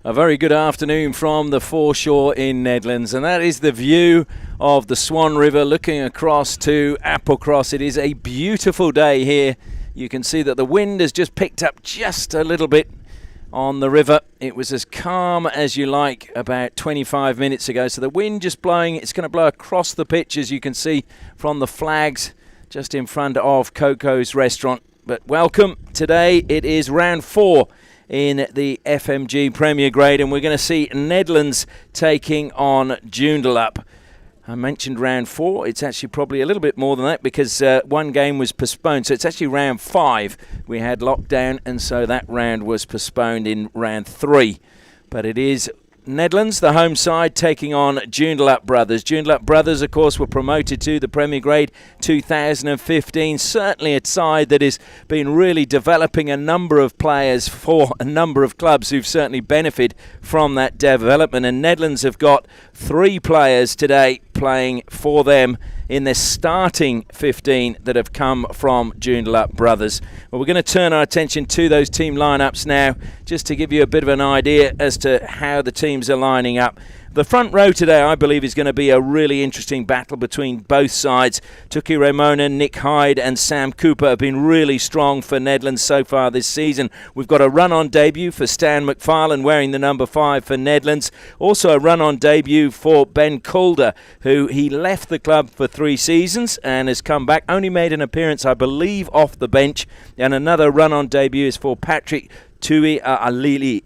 A very good afternoon from the foreshore in Nedlands, and that is the view of the Swan River looking across to Applecross. It is a beautiful day here. You can see that the wind has just picked up just a little bit on the river. It was as calm as you like about 25 minutes ago, so the wind just blowing. It's going to blow across the pitch, as you can see from the flags just in front of Coco's restaurant. But welcome. Today it is round 4 in the FMG Premier Grade, and we're going to see Nedlands taking on Joondalup. I mentioned round 4. It's actually probably a little bit more than that because one game was postponed. So it's actually round 5. We had lockdown, and so that round was postponed in round 3. But it is Nedlands, the home side, taking on Joondalup Brothers. Joondalup Brothers, of course, were promoted to the Premier Grade 2015. Certainly a side that has been really developing a number of players for a number of clubs who've certainly benefited from that development. And Nedlands have got 3 players today playing for them in their starting 15 that have come from Joondalup Brothers. Well, we're going to turn our attention to those team lineups now, just to give you a bit of an idea as to how the teams are lining up. The front row today, I believe, is going to be a really interesting battle between both sides. Tuki Ramona, Nick Hyde and Sam Cooper have been really strong for Nedlands so far this season. We've got a run-on debut for Stan McFarlane wearing the number 5 for Nedlands. Also a run-on debut for Ben Calder, who he left the club for 3 seasons and has come back. Only made an appearance, I believe, off the bench. And another run-on debut is for Patrick Tuialihi.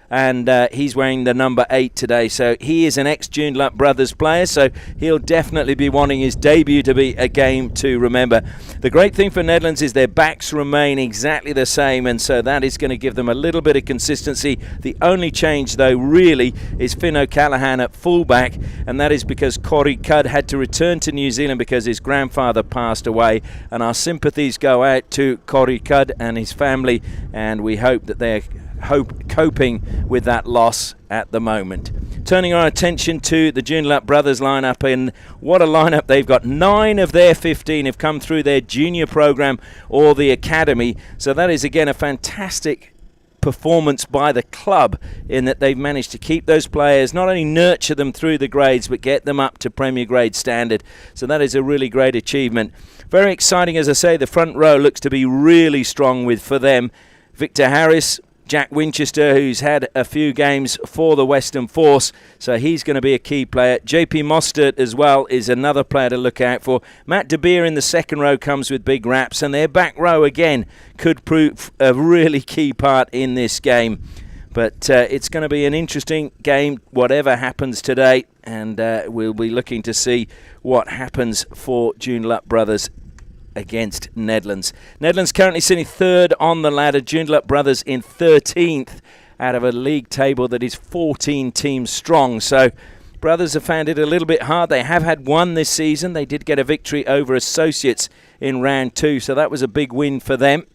And he's wearing the number 8 today. So he is an ex-Joondalup Brothers player, so he'll definitely be wanting his debut to be a game to remember. The great thing for Nedlands is their backs remain exactly the same, and so that is going to give them a little bit of consistency. The only change, though, really is Finn O'Callaghan at fullback, and that is because Corey Cudd had to return to New Zealand because his grandfather passed away. And our sympathies go out to Corey Cudd and his family, and we hope that they're coping with that loss at the moment. Turning our attention to the Joondalup Brothers lineup, and what a lineup they've got. 9 of their 15 have come through their junior program or the academy, so that is again a fantastic performance by the club in that they've managed to keep those players, not only nurture them through the grades but get them up to Premier Grade standard. So that is a really great achievement. Very exciting, as I say. The front row looks to be really strong with, for them, Victor Harris, Jack Winchester, who's had a few games for the Western Force, so he's going to be a key player. JP Mostert as well is another player to look out for. Matt De Beer in the second row comes with big raps, and their back row again could prove a really key part in this game. But it's going to be an interesting game, whatever happens today, and we'll be looking to see what happens for Joondalup Brothers against Nedlands. Nedlands currently sitting 3rd on the ladder. Joondalup Brothers in 13th out of a league table that is 14 teams strong. So Brothers have found it a little bit hard. They have had one this season. They did get a victory over Associates in round 2, so that was a big win for them.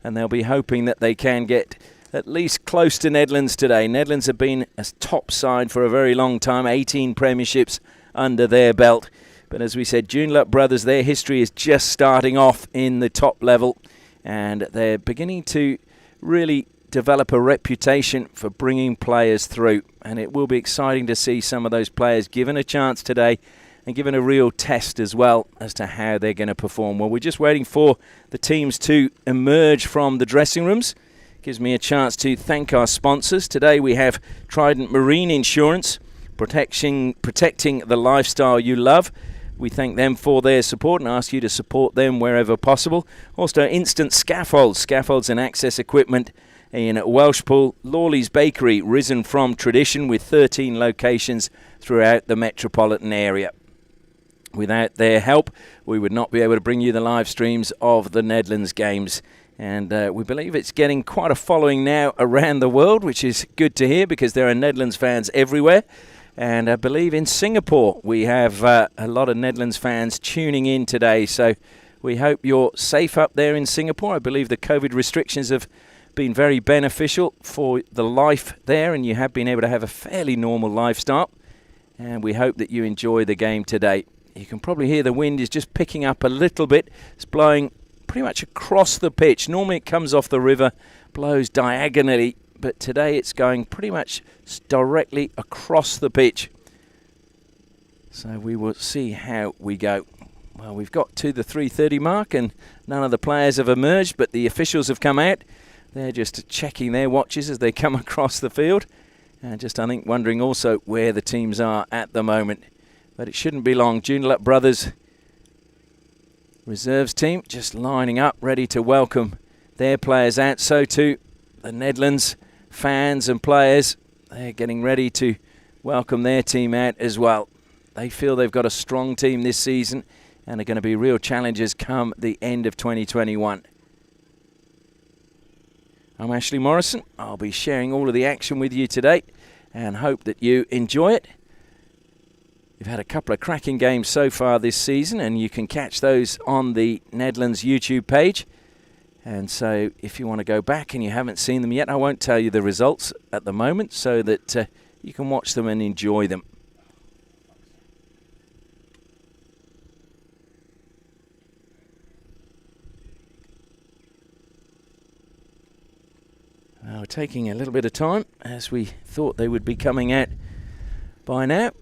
And they'll be hoping that they can get at least close to Nedlands today. Nedlands have been a top side for a very long time, 18 premierships under their belt. But as we said, Joondalup Brothers, their history is just starting off in the top level, and they're beginning to really develop a reputation for bringing players through. And it will be exciting to see some of those players given a chance today and given a real test as well as to how they're going to perform. Well, we're just waiting for the teams to emerge from the dressing rooms. Gives me a chance to thank our sponsors. Today we have Trident Marine Insurance, protecting the lifestyle you love. We thank them for their support and ask you to support them wherever possible. Also, Instant Scaffolds and access equipment in Welshpool. Lawley's Bakery, risen from tradition with 13 locations throughout the metropolitan area. Without their help, we would not be able to bring you the live streams of the Nedlands games. And we believe it's getting quite a following now around the world, which is good to hear because there are Nedlands fans everywhere. And I believe in Singapore we have a lot of Nedlands fans tuning in today. So we hope you're safe up there in Singapore. I believe the COVID restrictions have been very beneficial for the life there, and you have been able to have a fairly normal lifestyle. And we hope that you enjoy the game today. You can probably hear the wind is just picking up a little bit. It's blowing pretty much across the pitch. Normally it comes off the river, blows diagonally, but today it's going pretty much directly across the pitch. So we will see how we go. Well, we've got to the 3:30 mark and none of the players have emerged, but the officials have come out. They're just checking their watches as they come across the field. And just, I think, wondering also where the teams are at the moment. But it shouldn't be long. Joondalup Brothers reserves team just lining up, ready to welcome their players out. So too the Nedlands fans and players. They're getting ready to welcome their team out as well. They feel they've got a strong team this season and are going to be real challengers come the end of 2021. I'm Ashley Morrison. I'll be sharing all of the action with you today and hope that you enjoy it. We've had a couple of cracking games so far this season and you can catch those on the Nedlands YouTube page. And so if you want to go back and you haven't seen them yet, I won't tell you the results at the moment so that you can watch them and enjoy them. Well, taking a little bit of time as we thought they would be coming out by now.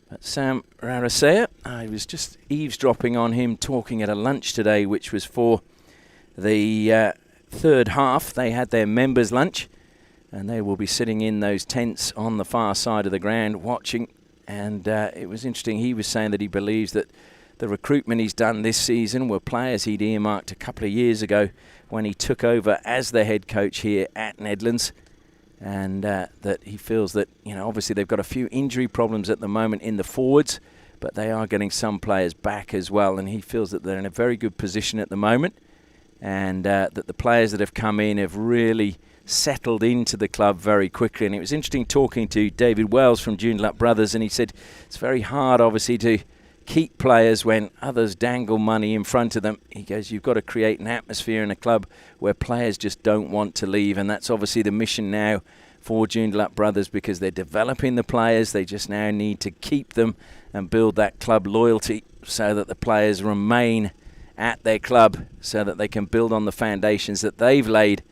But Sam Rarasea, I was just eavesdropping on him talking at a lunch today, which was for the third half. They had their members' lunch, and they will be sitting in those tents on the far side of the ground watching. And it was interesting. He was saying that he believes that the recruitment he's done this season were players he'd earmarked a couple of years ago when he took over as the head coach here at Nedlands. And that he feels that, you know, obviously they've got a few injury problems at the moment in the forwards, but they are getting some players back as well. And he feels that they're in a very good position at the moment, and that the players that have come in have really settled into the club very quickly. And it was interesting talking to David Wells from Joondalup Brothers, and he said it's very hard, obviously, to keep players when others dangle money in front of them. He goes, you've got to create an atmosphere in a club where players just don't want to leave, and that's obviously the mission now for Joondalup Brothers, because they're developing the players. They just now need to keep them and build that club loyalty so that the players remain at their club, so that they can build on the foundations that they've laid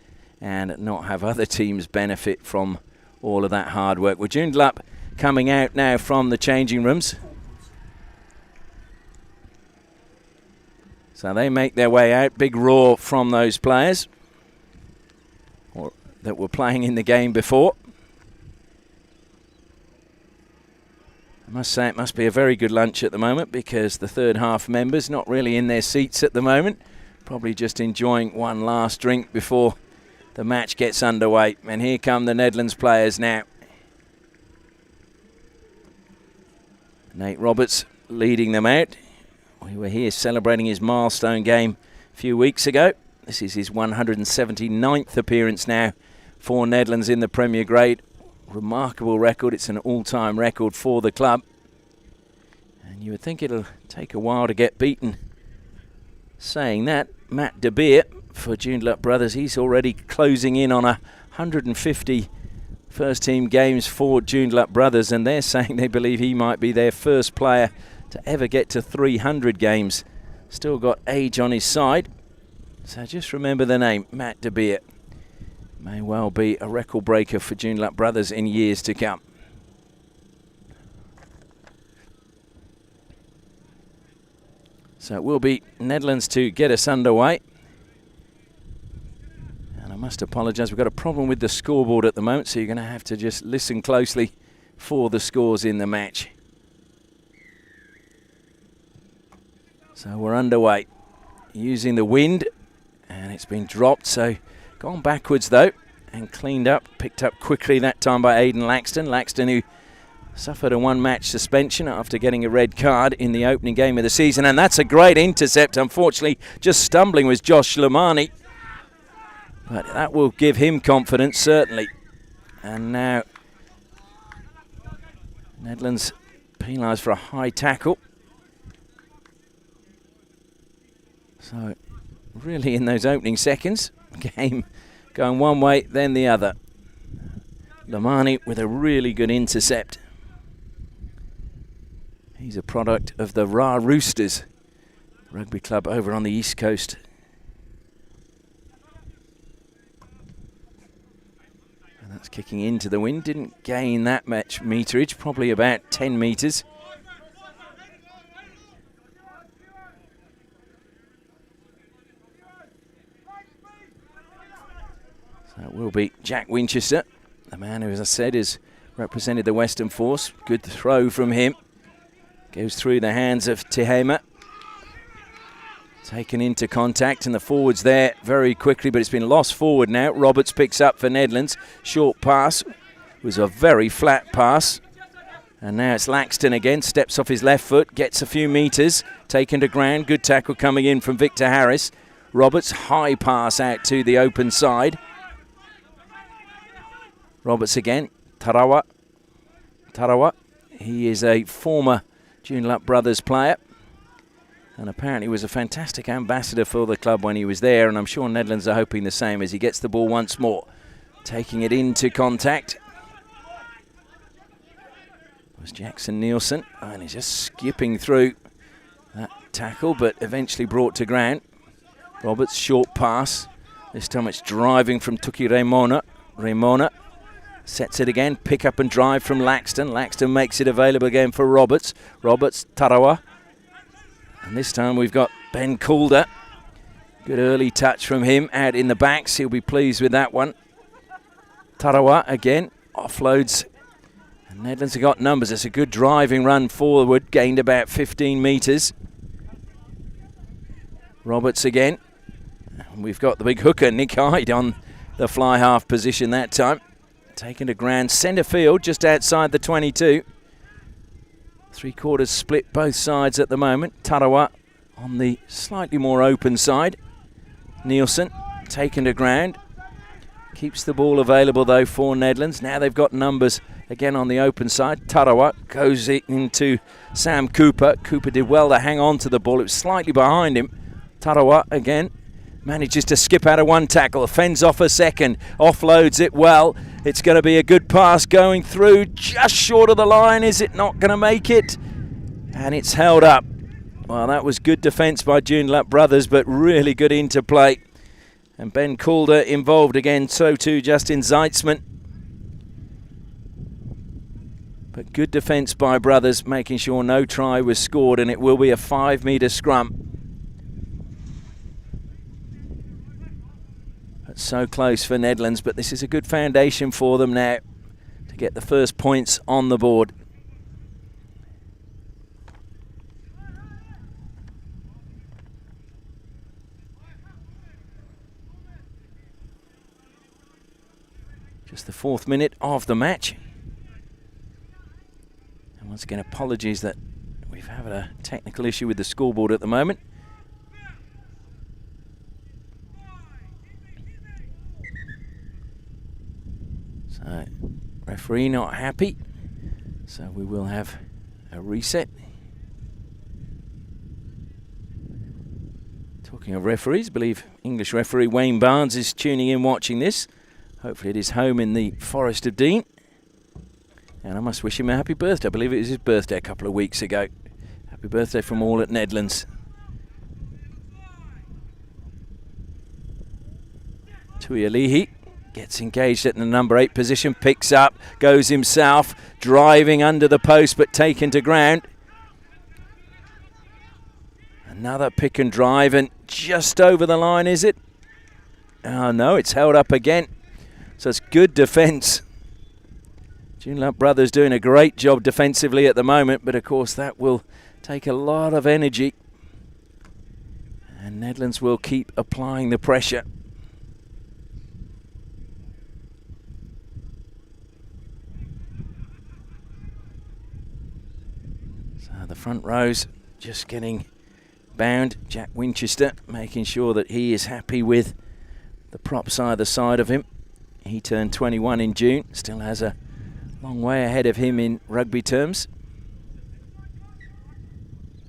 and not have other teams benefit from all of that hard work. Well, Joondalup coming out now from the changing rooms. So they make their way out. Big roar from those players that were playing in the game before. I must say it must be a very good lunch at the moment, because the third half members not really in their seats at the moment. Probably just enjoying one last drink before the match gets underway. And here come the Nedlands players now. Nate Roberts leading them out. We were here celebrating his milestone game a few weeks ago. This is his 179th appearance now for Nedlands in the Premier Grade. Remarkable record. It's an all-time record for the club. And you would think it'll take a while to get beaten. Saying that, Matt De Beer for Joondalup Brothers, he's already closing in on 150 first-team games for Joondalup Brothers, and they're saying they believe he might be their first player to ever get to 300 games. Still got age on his side. So just remember the name, Matt De Beer. May well be a record breaker for Joondalup Brothers in years to come. So it will be Nedlands to get us underway. And I must apologise, we've got a problem with the scoreboard at the moment, so you're going to have to just listen closely for the scores in the match. So we're underway, using the wind, and it's been dropped, so gone backwards though, and cleaned up, picked up quickly that time by Aidan Laxton. Laxton, who suffered a one-match suspension after getting a red card in the opening game of the season, and that's a great intercept. Unfortunately, just stumbling was Josh Lamani, but that will give him confidence, certainly. And now Nedlands penalised for a high tackle. So really in those opening seconds, game going one way then the other. Lamani with a really good intercept. He's a product of the Ra Roosters rugby club over on the East Coast. That's kicking into the wind. Didn't gain that much meterage, probably about 10 metres. So it will be Jack Winchester, the man who, as I said, has represented the Western Force. Good throw from him. Goes through the hands of Tehema. Taken into contact, and the forwards there very quickly, but it's been lost forward now. Roberts picks up for Nedlands. Short pass. It was a very flat pass. And now it's Laxton again. Steps off his left foot. Gets a few metres. Taken to ground. Good tackle coming in from Victor Harris. Roberts, high pass out to the open side. Roberts again. Tarawa. He is a former Joondalup Brothers player, and apparently was a fantastic ambassador for the club when he was there, and I'm sure Nedlands are hoping the same as he gets the ball once more. Taking it into contact was Jackson Nielsen, and he's just skipping through that tackle, but eventually brought to ground. Roberts, short pass. This time it's driving from Tuki Remona. Sets it again, pick up and drive from Laxton. Laxton makes it available again for Roberts. Roberts, Tarawa. And this time we've got Ben Calder. Good early touch from him out in the backs. He'll be pleased with that one. Tarawa again, offloads. And Nedlands have got numbers. It's a good driving run forward, gained about 15 metres. Roberts again. And we've got the big hooker, Nick Hyde, on the fly half position that time. Taken to ground, centre field, just outside the 22. 3/4 split both sides at the moment. Tarawa on the slightly more open side. Nielsen taken to ground. Keeps the ball available though for Nedlands. Now they've got numbers again on the open side. Tarawa goes into Sam Cooper. Cooper did well to hang on to the ball. It was slightly behind him. Tarawa again. Manages to skip out of one tackle, fends off a second, offloads it well. It's going to be a good pass going through, just short of the line. Is it not going to make it? And it's held up. Well, that was good defence by Joondalup Brothers, but really good interplay. And Ben Calder involved again, so too Justin Zeitzman. But good defence by Brothers, making sure no try was scored, and it will be a 5-metre scrum. So close for Nedlands, but this is a good foundation for them now to get the first points on the board. Just the 4th minute of the match. And once again, apologies that we've had a technical issue with the scoreboard at the moment. So, referee not happy, so we will have a reset. Talking of referees, I believe English referee Wayne Barnes is tuning in watching this. Hopefully at his home in the Forest of Dean. And I must wish him a happy birthday. I believe it was his birthday a couple of weeks ago. Happy birthday from all at Nedlands. Tuialihi gets engaged at the number 8 position, picks up, goes himself, driving under the post but taken to ground. Another pick and drive, and just over the line, is it? Oh no, it's held up again. So it's good defence. Joondalup Brothers doing a great job defensively at the moment, but of course that will take a lot of energy. And Nedlands will keep applying the pressure. The front rows just getting bound. Jack Winchester making sure that he is happy with the props either side of him. He turned 21 in June, still has a long way ahead of him in rugby terms.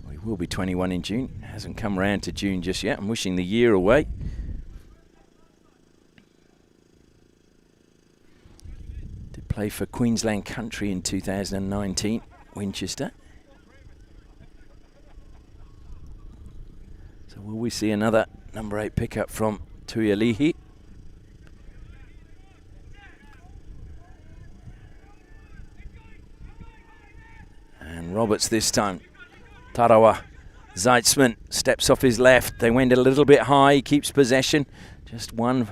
He will be 21 in June, hasn't come round to June just yet. I'm wishing the year away. Did play for Queensland Country in 2019, Winchester. So will we see another number 8 pickup from Tuialihi? And Roberts this time. Tarawa. Zeitzman steps off his left. They went a little bit high. He keeps possession. Just one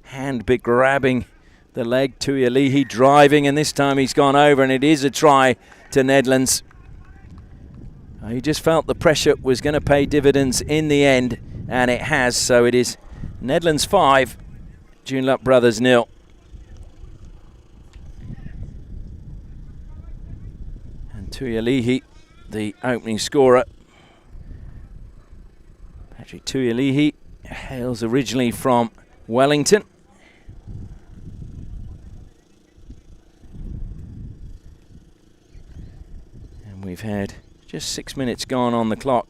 hand bit grabbing the leg. Tuialihi driving, and this time he's gone over, and it is a try to Nedlands. He just felt the pressure was going to pay dividends in the end, and it has. So it is Nedlands 5, Joondalup Brothers 0. And Tuialihi, the opening scorer. Patrick Tuialihi hails originally from Wellington. And we've had just 6 minutes gone on the clock.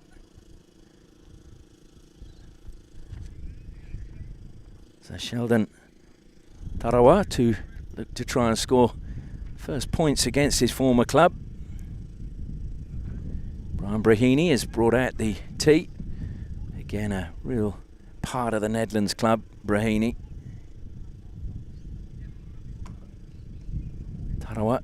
So Sheldon Tarawa to look to try and score first points against his former club. Brian Brahini has brought out the tee. Again, a real part of the Nedlands club, Brahini. Tarawa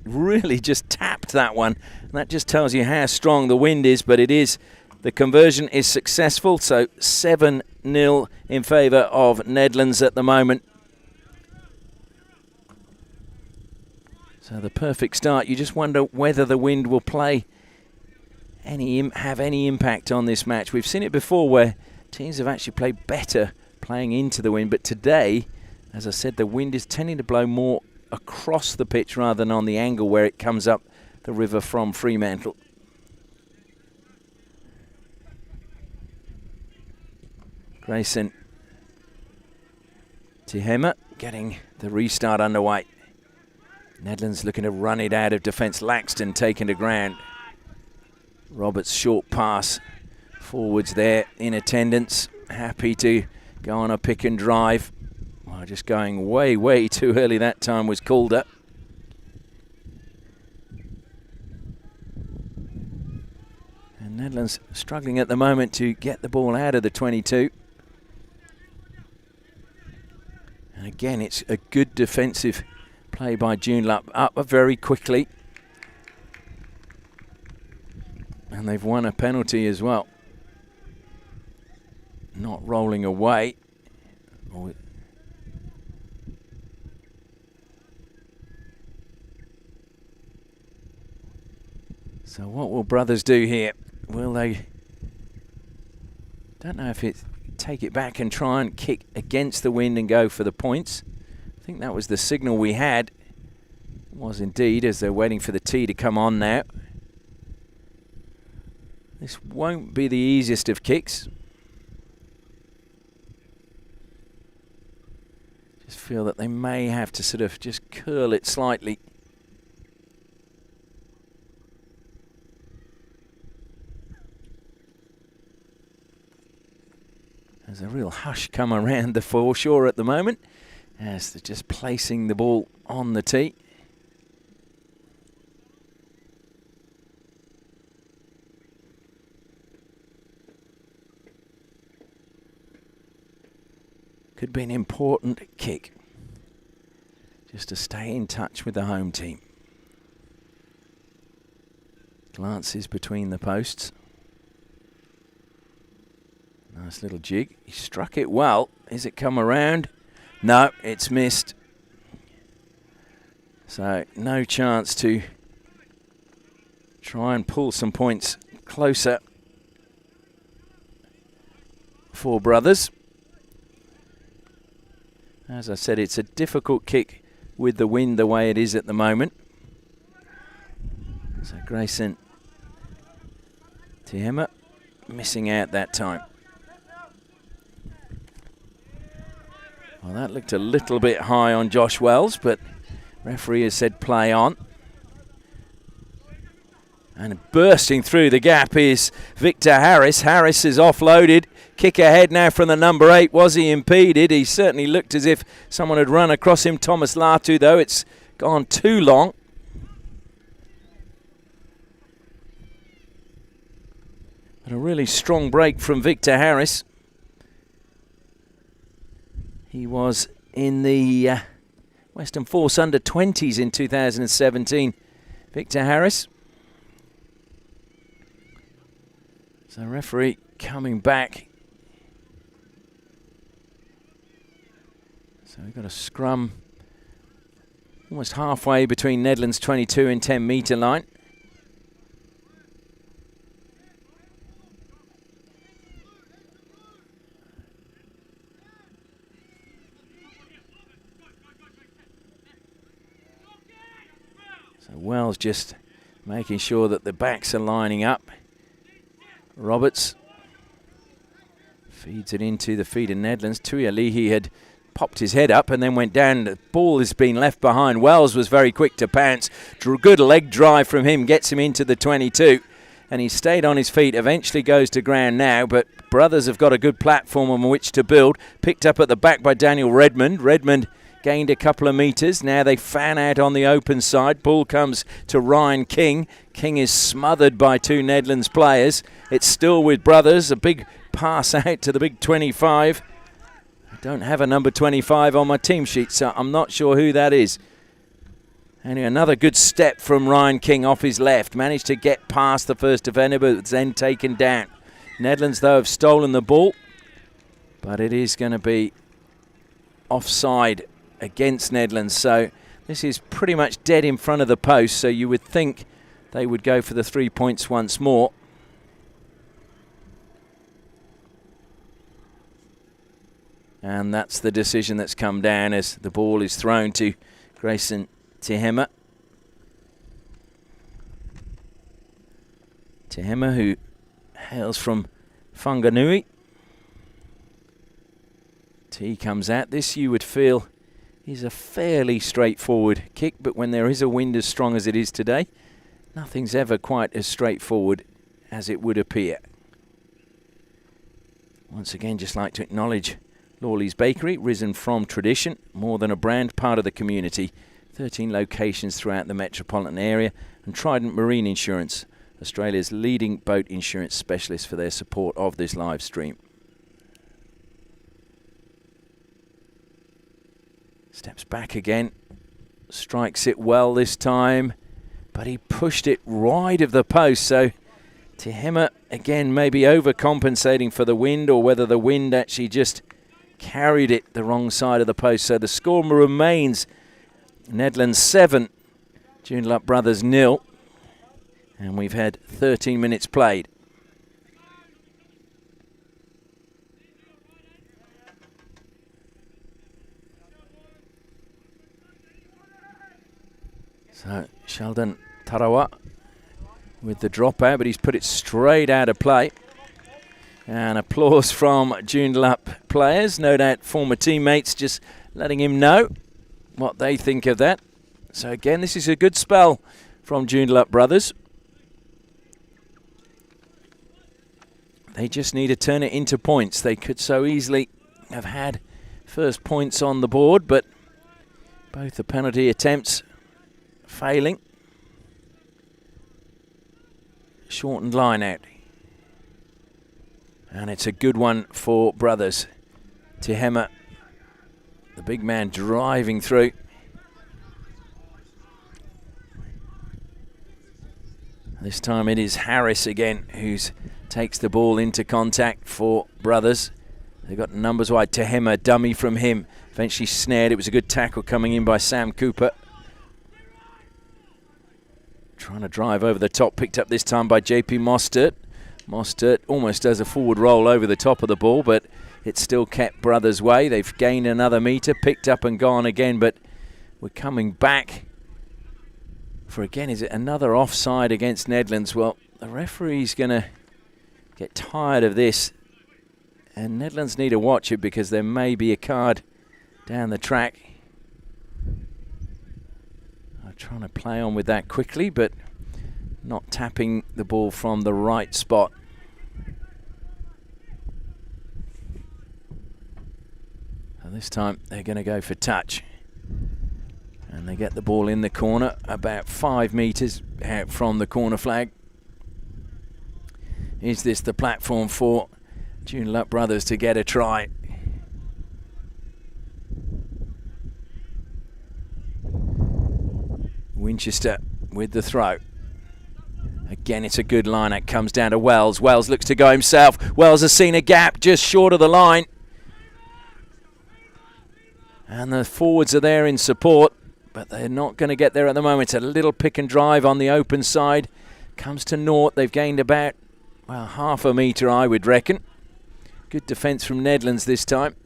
really just tapped that one. And that just tells you how strong the wind is, but it is. The conversion is successful, so 7-0 in favour of Nedlands at the moment. So the perfect start. You just wonder whether the wind will have any impact on this match. We've seen it before where teams have actually played better playing into the wind, but today, as I said, the wind is tending to blow more across the pitch rather than on the angle where it comes up the river from Fremantle. Grayson Tihema getting the restart underway. Nedlands looking to run it out of defence. Laxton taken to ground. Roberts' short pass forwards there in attendance. Happy to go on a pick and drive. Well, just going way, way too early that time was called up. And Nedlands struggling at the moment to get the ball out of the 22. And again, it's a good defensive play by Joondalup, up very quickly. And they've won a penalty as well. Not rolling away. So what will Brothers do here? Will they... Don't know if it's take it back and try and kick against the wind and go for the points. I think that was the signal we had. It was indeed, as they're waiting for the tee to come on now. This won't be the easiest of kicks. Just feel that they may have to sort of just curl it slightly. There's a real hush come around the foreshore at the moment as they're just placing the ball on the tee. Could be an important kick just to stay in touch with the home team. Glances between the posts. Nice little jig. He struck it well. Is it come around? No, it's missed. So no chance to try and pull some points closer for Brothers. As I said, it's a difficult kick with the wind the way it is at the moment. So Grayson Tihema missing out that time. Well, that looked a little bit high on Josh Wells, but referee has said play on. And bursting through the gap is Victor Harris. Harris is offloaded. Kick ahead now from the number 8. Was he impeded? He certainly looked as if someone had run across him. Thomas Latu, though, it's gone too long. But a really strong break from Victor Harris. He was in the Western Force under-20s in 2017. Victor Harris. So referee coming back. So we've got a scrum almost halfway between Nedlands 22 and 10 metre line. So Wells just making sure that the backs are lining up. Roberts feeds it into the feet of Nedlands. Tuialihi had popped his head up and then went down. The ball has been left behind. Wells was very quick to pounce. Good leg drive from him, gets him into the 22. And he stayed on his feet, eventually goes to ground now, but Brothers have got a good platform on which to build. Picked up at the back by Daniel Redmond. Redmond gained a couple of metres. Now they fan out on the open side. Ball comes to Ryan King. King is smothered by two Nedlands players. It's still with Brothers. A big pass out to the big 25. I don't have a number 25 on my team sheet, so I'm not sure who that is. Anyway, another good step from Ryan King off his left. Managed to get past the first defender, but it's then taken down. Nedlands, though, have stolen the ball, but it is going to be offside against Nedlands. So this is pretty much dead in front of the post, so you would think they would go for the 3 points once more. And that's the decision that's come down as the ball is thrown to Grayson Tehema. Tehema, who hails from Whanganui. T comes at this. You would feel is a fairly straightforward kick, but when there is a wind as strong as it is today, nothing's ever quite as straightforward as it would appear. Once again, just like to acknowledge Lawley's Bakery, risen from tradition, more than a brand, part of the community. 13 locations throughout the metropolitan area, and Trident Marine Insurance, Australia's leading boat insurance specialist, for their support of this live stream. Steps back again, strikes it well this time, but he pushed it wide of the post, so Tehema again maybe overcompensating for the wind, or whether the wind actually just carried it the wrong side of the post. So the score remains Nedlands 7, Joondalup Brothers 0, and we've had 13 minutes played. So Sheldon Tarawa with the dropout, but he's put it straight out of play. And applause from Joondalup players, no doubt former teammates, just letting him know what they think of that. So again, this is a good spell from Joondalup Brothers. They just need to turn it into points. They could so easily have had first points on the board, but both the penalty attempts failing. Shortened line out. And it's a good one for Brothers. Tehema, the big man, driving through. This time it is Harris again who takes the ball into contact for Brothers. They've got numbers wide. Tehema, dummy from him. Eventually snared. It was a good tackle coming in by Sam Cooper. Trying to drive over the top. Picked up this time by JP Mostert. Mostert almost does a forward roll over the top of the ball, but it still kept Brothers' way. They've gained another metre, picked up and gone again, but we're coming back for, again, is it another offside against Nedlands? Well, the referee's going to get tired of this, and Nedlands need to watch it because there may be a card down the track. I'm trying to play on with that quickly, but not tapping the ball from the right spot. And this time they're going to go for touch. And they get the ball in the corner, about 5 metres out from the corner flag. Is this the platform for Joondalup Brothers to get a try? Winchester with the throw. Again, it's a good line. It comes down to Wells. Wells looks to go himself. Wells has seen a gap just short of the line. And the forwards are there in support, but they're not going to get there at the moment. It's a little pick and drive on the open side. Comes to naught. They've gained about, well, half a metre, I would reckon. Good defence from Nedlands this time.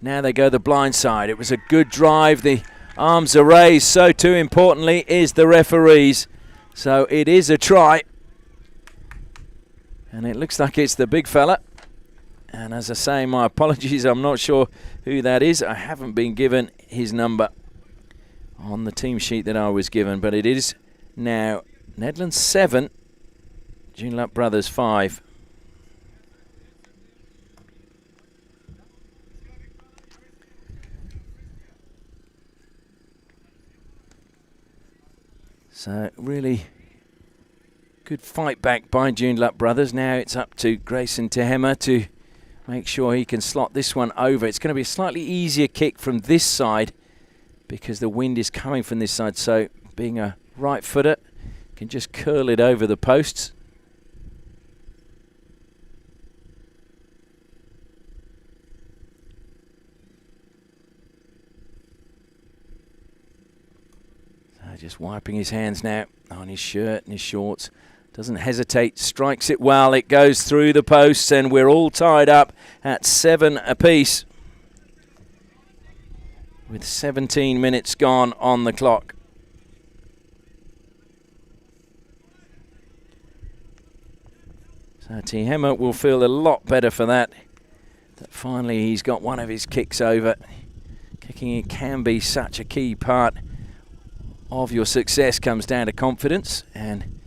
Now they go the blind side. It was a good drive. The arms are raised. So too importantly is the referees. So it is a try. And it looks like it's the big fella. And as I say, my apologies, I'm not sure who that is. I haven't been given his number on the team sheet that I was given. But it is now Nedlands 7, Joondalup Brothers 5. So really good fight back by Joondalup Brothers. Now it's up to Grayson Tehema to make sure he can slot this one over. It's going to be a slightly easier kick from this side because the wind is coming from this side. So being a right footer, can just curl it over the posts. Just wiping his hands now on his shirt and his shorts. Doesn't hesitate, strikes it well. It goes through the posts and we're all tied up at 7 apiece with 17 minutes gone on the clock. So Tehema will feel a lot better for that. That finally he's got one of his kicks over. Kicking it can be such a key part of your success. Comes down to confidence, and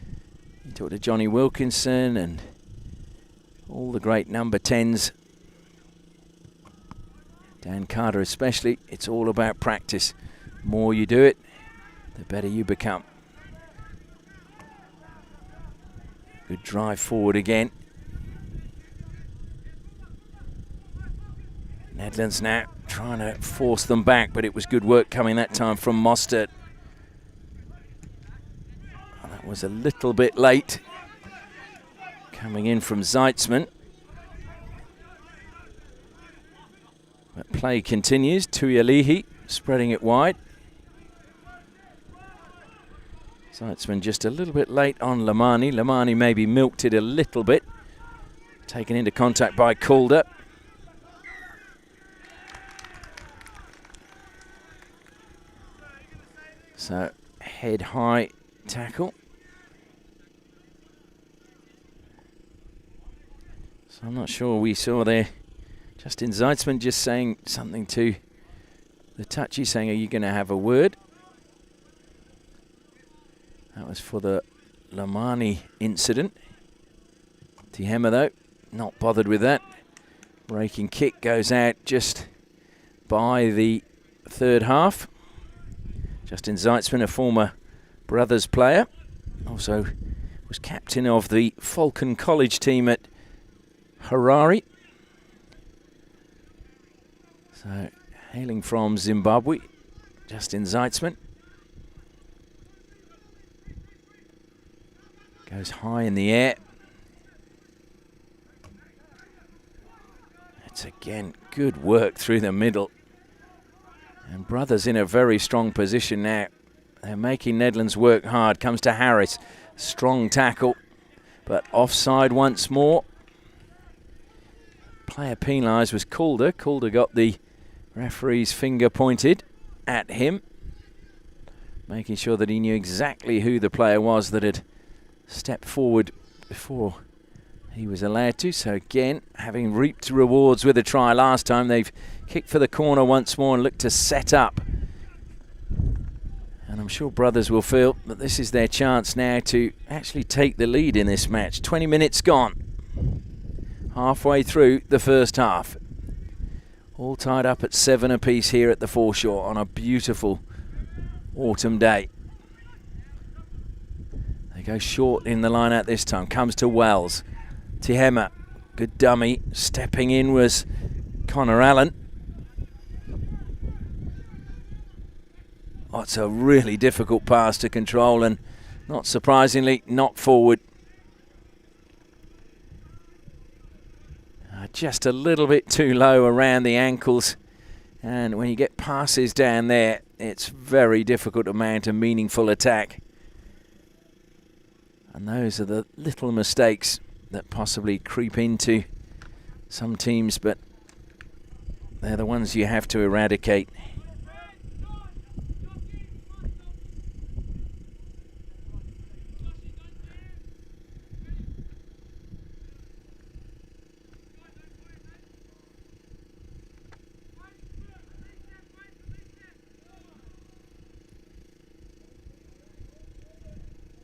you talk to Johnny Wilkinson and all the great number 10s, Dan Carter especially. It's all about practice. The more you do it, the better you become. Good drive forward again. Nedlands now trying to force them back, but it was good work coming that time from Mostert. Was a little bit late coming in from Zeitzman, but play continues. Tuyalihi spreading it wide. Zeitzman just a little bit late on Lamani. Lamani maybe milked it a little bit. Taken into contact by Calder. So head high tackle. So I'm not sure we saw there Justin Zeitzman just saying something to the touchy, saying, are you going to have a word? That was for the Lamani incident. Tehema though, not bothered with that. Breaking kick goes out just by the third half. Justin Zeitzman, a former Brothers player, also was captain of the Falcon College team at Harare. So, hailing from Zimbabwe, Justin Zeitzman. Goes high in the air. It's again good work through the middle. And Brothers in a very strong position now. They're making Nedlands work hard. Comes to Harris. Strong tackle, but offside once more. Player penalised was Calder. Calder got the referee's finger pointed at him, making sure that he knew exactly who the player was that had stepped forward before he was allowed to. So again, having reaped rewards with a try last time, they've kicked for the corner once more and looked to set up. And I'm sure Brothers will feel that this is their chance now to actually take the lead in this match. 20 minutes gone. Halfway through the first half. All tied up at 7 apiece here at the foreshore on a beautiful autumn day. They go short in the line out this time. Comes to Wells. Tehema, good dummy. Stepping in was Connor Allen. Oh, it's a really difficult pass to control, and Not surprisingly, not forward. Just a little bit too low around the ankles. And when you get passes down there, it's very difficult to mount a meaningful attack. And those are the little mistakes that possibly creep into some teams, but they're the ones you have to eradicate.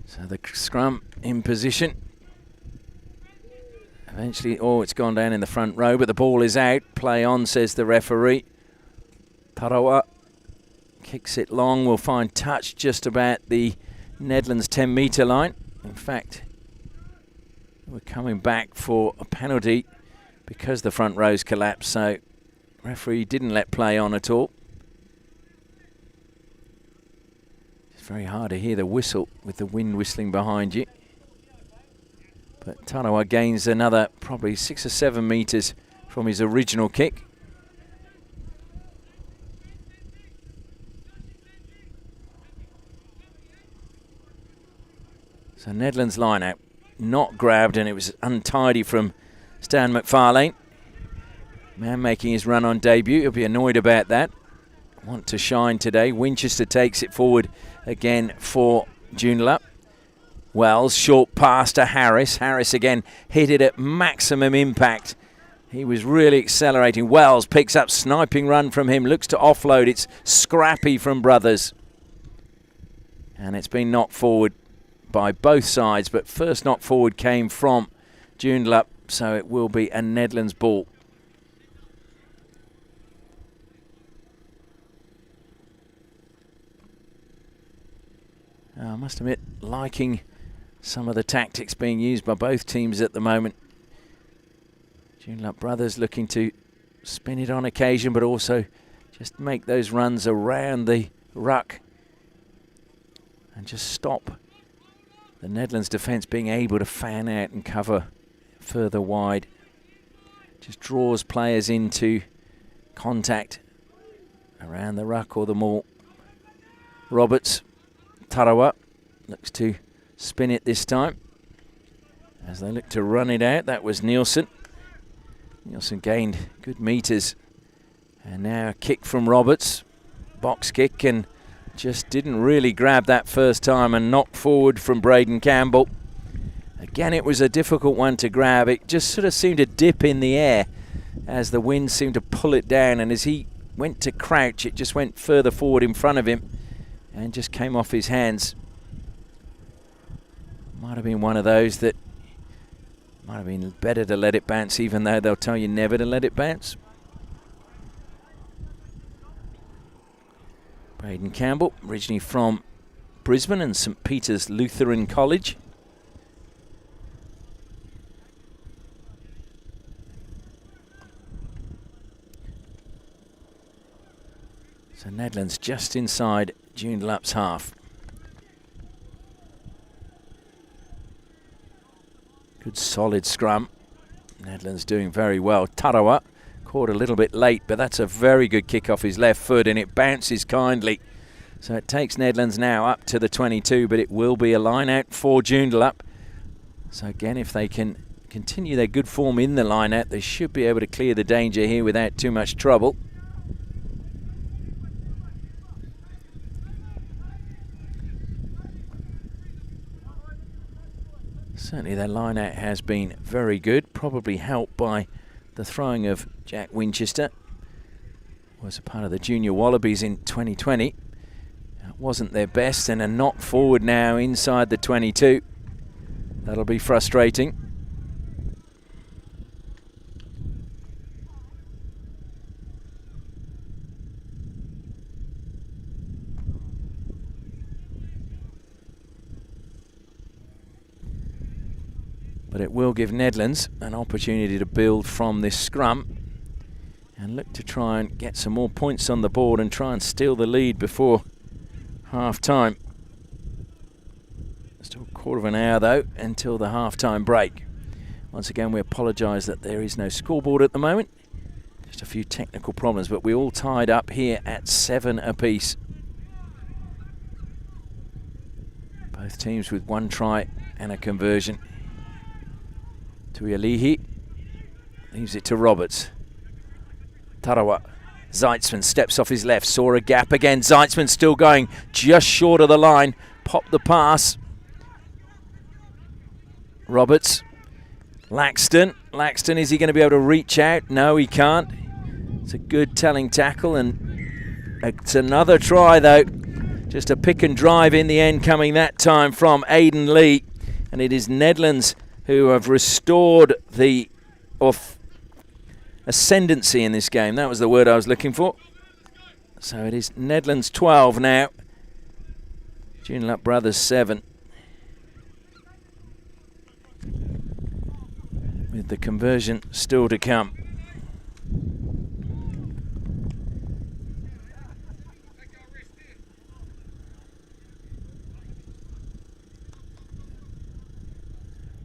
So the scrum in position. Eventually, it's gone down in the front row, but the ball is out. Play on, says the referee. Tarawa kicks it long. We'll find touch just about the Nedlands 10-metre line. In fact, we're coming back for a penalty because the front rows collapsed, so referee didn't let play on at all. It's very hard to hear the whistle with the wind whistling behind you. But Tarawa gains another probably 6 or 7 metres from his original kick. So Nedlands line out, not grabbed, and it was untidy from Stan McFarlane. Man making his run on debut, he'll be annoyed about that. Want to shine today. Winchester takes it forward again for Joondalup. Wells, short pass to Harris. Harris again hit it at maximum impact. He was really accelerating. Wells picks up, sniping run from him. Looks to offload. It's scrappy from Brothers. And it's been knocked forward by both sides. But first knock forward came from Joondalup. So it will be a Nedlands ball. I must admit, liking some of the tactics being used by both teams at the moment. Joondalup Brothers looking to spin it on occasion, but also just make those runs around the ruck and just stop the Nedlands defence being able to fan out and cover further wide. Just draws players into contact around the ruck or the maul. Roberts, Tarawa looks to spin it this time as they look to run it out. That was Nielsen. Nielsen gained good metres. And now a kick from Roberts. Box kick, and just didn't really grab that first time, and knocked forward from Braden Campbell. Again, it was a difficult one to grab. It just sort of seemed to dip in the air as the wind seemed to pull it down, and as he went to crouch, it just went further forward in front of him and just came off his hands. Might have been one of those that might have been better to let it bounce, even though they'll tell you never to let it bounce. Braden Campbell, originally from Brisbane and St Peter's Lutheran College. So Nedlands just inside Joondalup's half. Good solid scrum. Nedlands doing very well. Tarawa caught a little bit late, but that's a very good kick off his left foot, and it bounces kindly. So it takes Nedlands now up to the 22, but it will be a line out for Joondalup. So again, if they can continue their good form in the line out, they should be able to clear the danger here without too much trouble. Certainly their line-out has been very good, probably helped by the throwing of Jack Winchester. Was a part of the Junior Wallabies in 2020. It wasn't their best, and a knock forward now inside the 22. That'll be frustrating. But it will give Nedlands an opportunity to build from this scrum and look to try and get some more points on the board and try and steal the lead before half time. quarter of an hour though until the half-time break. Once again, we apologise that there is no scoreboard at the moment. Just a few technical problems, but we're all tied up here at 7 apiece. Both teams with 1 try and a conversion. Tuialihi leaves it to Roberts. Tarawa. Zeitzman steps off his left, saw a gap again. Zeitzman still going just short of the line. Popped the pass. Roberts. Laxton. Laxton, is he going to be able to reach out? No, he can't. It's a good telling tackle, and it's another try though. Just a pick and drive in the end coming that time from Aidan Lee. And it is Nedlands who have restored the ascendancy in this game. That was the word I was looking for. So it is Nedlands 12 now. Joondalup Brothers 7. With the conversion still to come.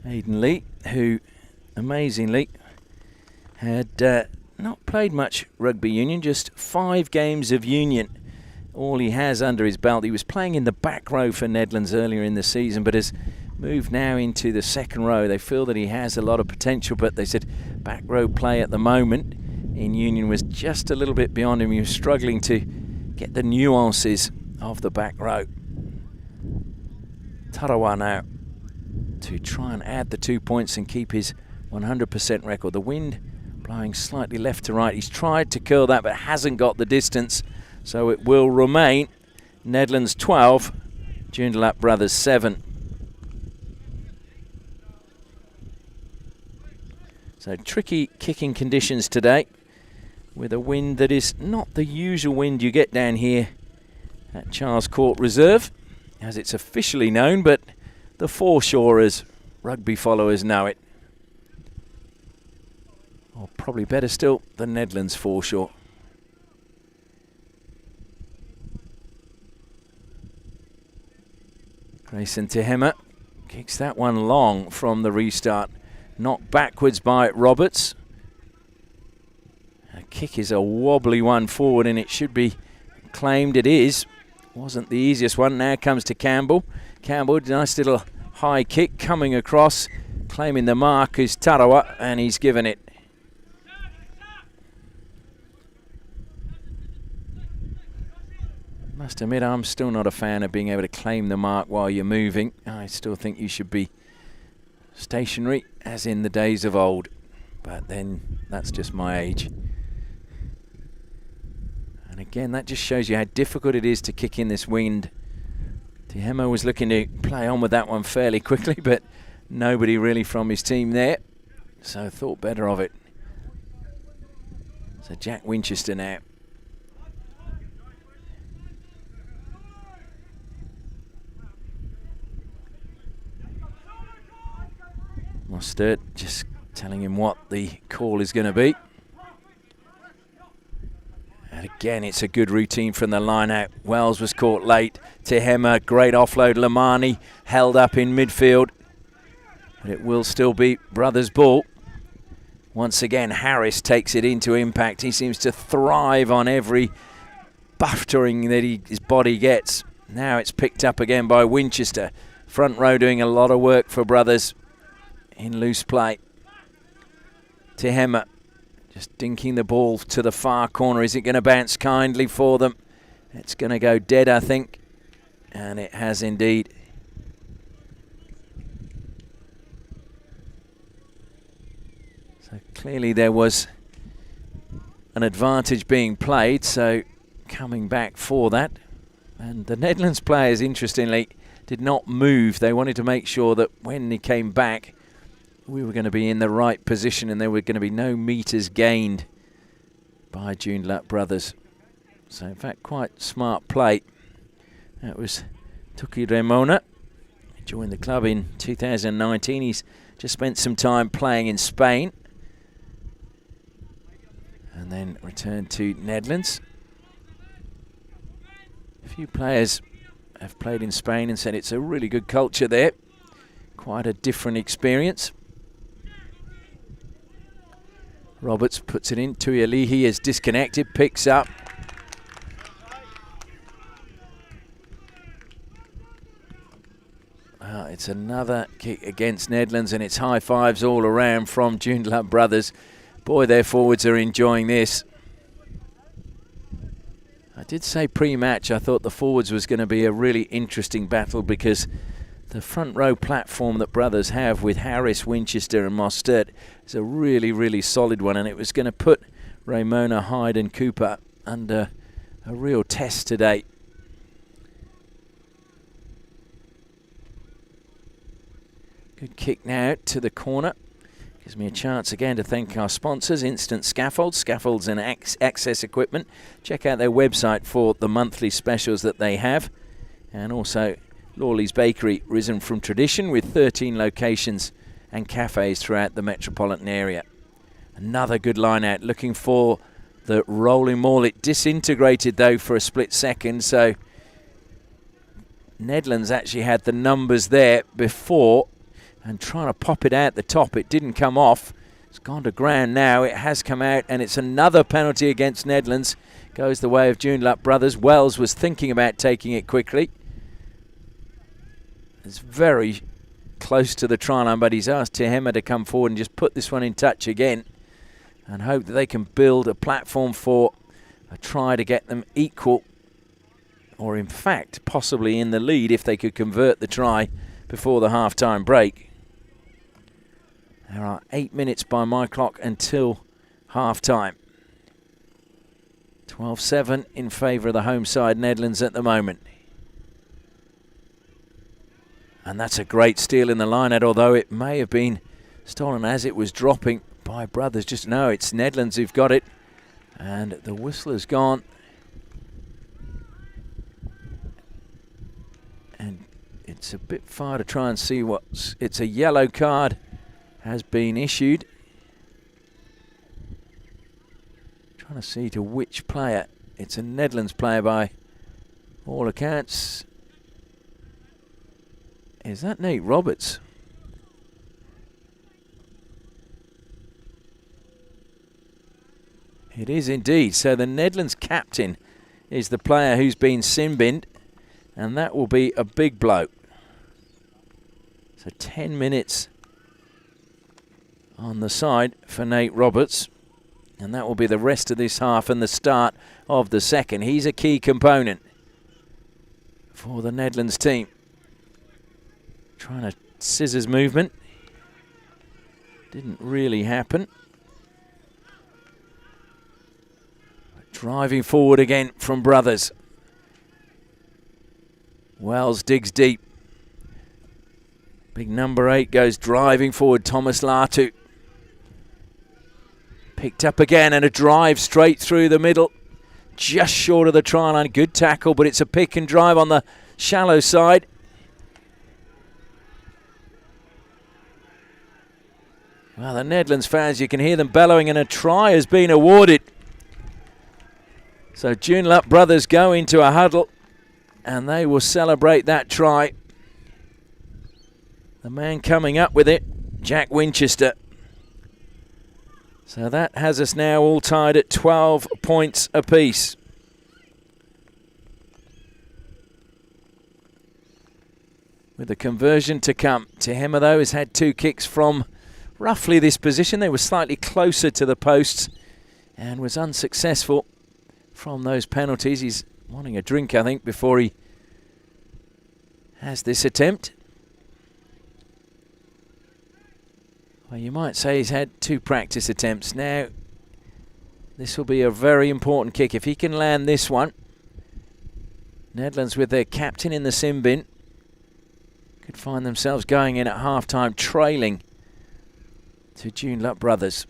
Aidan Lee, who amazingly had not played much rugby union, just 5 games of union. All he has under his belt. He was playing in the back row for Nedlands earlier in the season, but has moved now into the second row. They feel that he has a lot of potential, but they said back row play at the moment in union was just a little bit beyond him. He was struggling to get the nuances of the back row. Tarawa now to try and add the 2 points and keep his 100% record. The wind blowing slightly left to right. He's tried to curl that but hasn't got the distance, so it will remain Nedlands 12, Joondalup Brothers 7. So tricky kicking conditions today with a wind that is not the usual wind you get down here at Charles Court Reserve, as it's officially known, but the foreshore as rugby followers know it. Or probably better still, the Nedlands foreshore. Grayson Tehema kicks that one long from the restart. Knocked backwards by Roberts. A kick is a wobbly one forward and it should be claimed. It is. Wasn't the easiest one. Now comes to Campbell. Campbell, nice little high kick coming across. Claiming the mark is Tarawa, and he's given it. Must admit, I'm still not a fan of being able to claim the mark while you're moving. I still think you should be stationary as in the days of old, but then that's just my age. And again, that just shows you how difficult it is to kick in this wind. Tehema was looking to play on with that one fairly quickly, but nobody really from his team there, so thought better of it. So Jack Winchester now. Mustard just telling him what the call is going to be. And again, it's a good routine from the line out. Wells was caught late. Tehema, great offload. Lamani held up in midfield. But it will still be Brothers' ball. Once again, Harris takes it into impact. He seems to thrive on every buffering that his body gets. Now it's picked up again by Winchester. Front row doing a lot of work for Brothers in loose play. Tehema just dinking the ball to the far corner. Is it going to bounce kindly for them? It's going to go dead, I think. And it has indeed. So clearly there was an advantage being played, so coming back for that. And the Nedlands players, interestingly, did not move. They wanted to make sure that when he came back, we were going to be in the right position and there were going to be no metres gained by Joondalup Brothers. So in fact, quite smart play. That was Tuki Remona. He joined the club in 2019. He's just spent some time playing in Spain and then returned to Nedlands. A few players have played in Spain and said it's a really good culture there. quite a different experience. Roberts puts it in. Tuialihi is disconnected, picks up. Well, it's another kick against Nedlands, and it's high fives all around from Joondalup Brothers. Boy, their forwards are enjoying this. I did say pre-match I thought the forwards was going to be a really interesting battle, because the front row platform that Brothers have with Harris, Winchester and Mostert is a really, really solid one, and it was going to put Ramona, Hyde and Cooper under a real test today. Good kick now to the corner. Gives me a chance again to thank our sponsors, Instant Scaffolds, Scaffolds and Access Equipment. Check out their website for the monthly specials that they have. And also Lawley's Bakery, risen from tradition with 13 locations and cafes throughout the metropolitan area. Another good line out, looking for the rolling maul. It disintegrated though for a split second, so Nedlands actually had the numbers there before, and trying to pop it out the top, it didn't come off. It's gone to ground now. It has come out, and it's another penalty against Nedlands. Goes the way of Joondalup Brothers. Wells was thinking about taking it quickly. It's very close to the try line, but he's asked Tehema to come forward and just put this one in touch again, and hope that they can build a platform for a try to get them equal, or in fact possibly in the lead if they could convert the try before the half-time break. There are 8 minutes by my clock until half-time. 12-7 in favour of the home side, Nedlands, at the moment. And that's a great steal in the line-out, although it may have been stolen as it was dropping by Brothers. Just no, it's Nedlands who've got it. And the whistler's gone. And it's a bit far to try and see what's... It's a yellow card has been issued. Trying to see to which player. It's a Nedlands player by all accounts. Is that Nate Roberts? It is indeed. So the Nedlands captain is the player who's been sin-binned, and that will be a big blow. So 10 minutes on the side for Nate Roberts, and that will be the rest of this half and the start of the second. He's a key component for the Nedlands team. Trying a scissors movement. Didn't really happen. Driving forward again from Brothers. Wells digs deep. Big number 8 goes driving forward, Thomas Latu. Picked up again, and a drive straight through the middle. Just short of the try line. Good tackle, but it's a pick and drive on the shallow side. Well, the Nedlands fans, you can hear them bellowing, and a try has been awarded. So Joondalup Brothers go into a huddle, and they will celebrate that try. The man coming up with it, Jack Winchester. So that has us now all tied at 12 points apiece. With the conversion to come. Tehema, though, has had 2 kicks from roughly this position. They were slightly closer to the posts and was unsuccessful from those penalties. He's wanting a drink, I think, before he has this attempt. Well, you might say he's had 2 practice attempts. Now, this will be a very important kick. If he can land this one, Nedlands, with their captain in the sin bin, could find themselves going in at half-time trailing to Joondalup Brothers.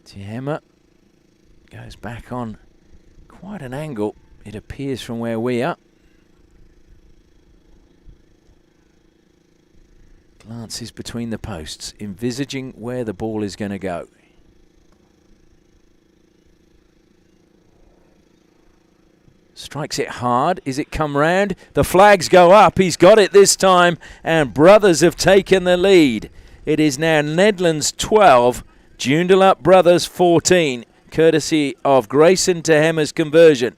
Tehema goes back on quite an angle, it appears, from where we are. Glances between the posts, envisaging where the ball is going to go. Strikes it hard. Is it come round? The flags go up. He's got it this time. And Brothers have taken the lead. It is now Nedlands 12, Joondalup Brothers 14, courtesy of Grayson Tehema's conversion.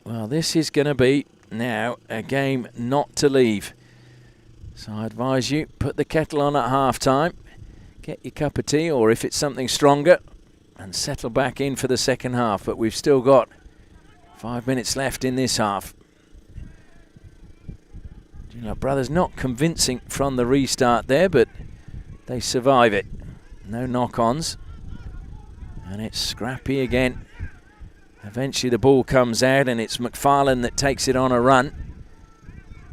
Well, this is going to be now a game not to leave. So I advise you, put the kettle on at half-time, get your cup of tea, or if it's something stronger, and settle back in for the second half. But we've still got 5 minutes left in this half. Joondalup Brothers not convincing from the restart there, but they survive it. No knock-ons. And it's scrappy again. Eventually the ball comes out and it's McFarlane that takes it on a run.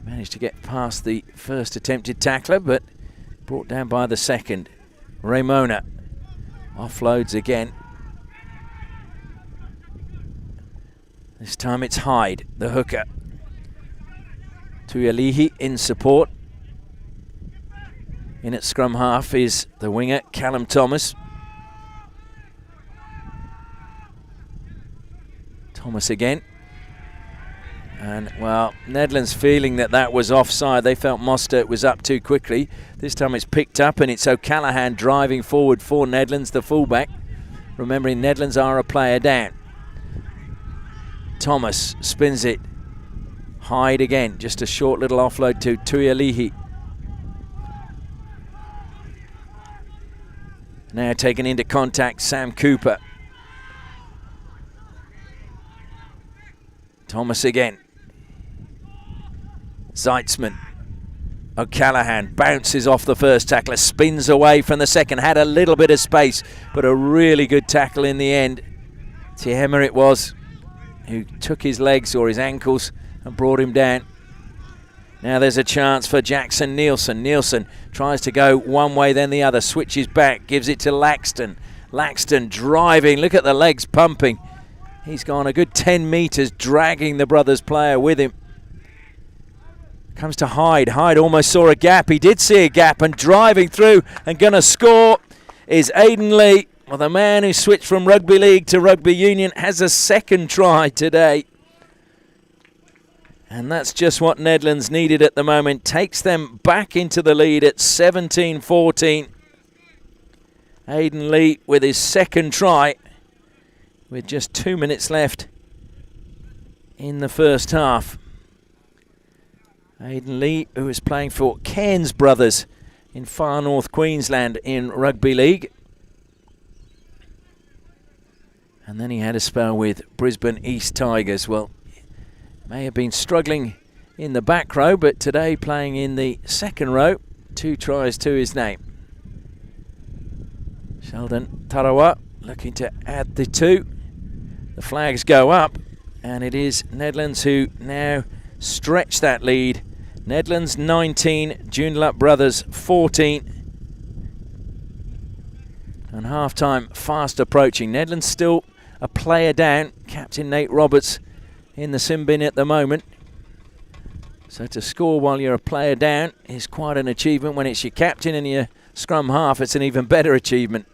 Managed to get past the first attempted tackler, but brought down by the second. Raymona offloads again. This time it's Hyde, the hooker. Tuialihi in support. In at scrum half is the winger, Callum Thomas. Thomas again. And, well, Nedlands feeling that was offside. They felt Mostert was up too quickly. This time it's picked up and it's O'Callaghan driving forward for Nedlands, the fullback. Remembering Nedlands are a player down. Thomas spins it. Hyde again. Just a short little offload to Tuialihi. Now taken into contact, Sam Cooper. Thomas again. Zeitzman. O'Callaghan bounces off the first tackler, spins away from the second, had a little bit of space, but a really good tackle in the end. Tehema it was, who took his legs or his ankles and brought him down. Now there's a chance for Jackson Nielsen. Nielsen tries to go one way then the other, switches back, gives it to Laxton. Laxton driving, look at the legs pumping. He's gone a good 10 metres, dragging the Brothers player with him. Comes to Hyde. Hyde almost saw a gap. He did see a gap, and driving through and going to score is Aidan Lee. Well, the man who switched from rugby league to rugby union has a second try today. And that's just what Nedlands needed at the moment. Takes them back into the lead at 17-14. Aidan Lee with his second try, with just 2 minutes left in the first half. Aidan Lee, who is playing for Cairns Brothers in far north Queensland in rugby league. And then he had a spell with Brisbane East Tigers. Well, may have been struggling in the back row, but today playing in the second row. 2 tries to his name. Sheldon Tarawa looking to add the 2. The flags go up, and it is Nedlands who now stretch that lead. Nedlands 19, Joondalup Brothers 14. And half-time fast approaching. Nedlands still a player down. Captain Nate Roberts in the sin bin at the moment. So to score while you're a player down is quite an achievement. When it's your captain and your scrum half, it's an even better achievement.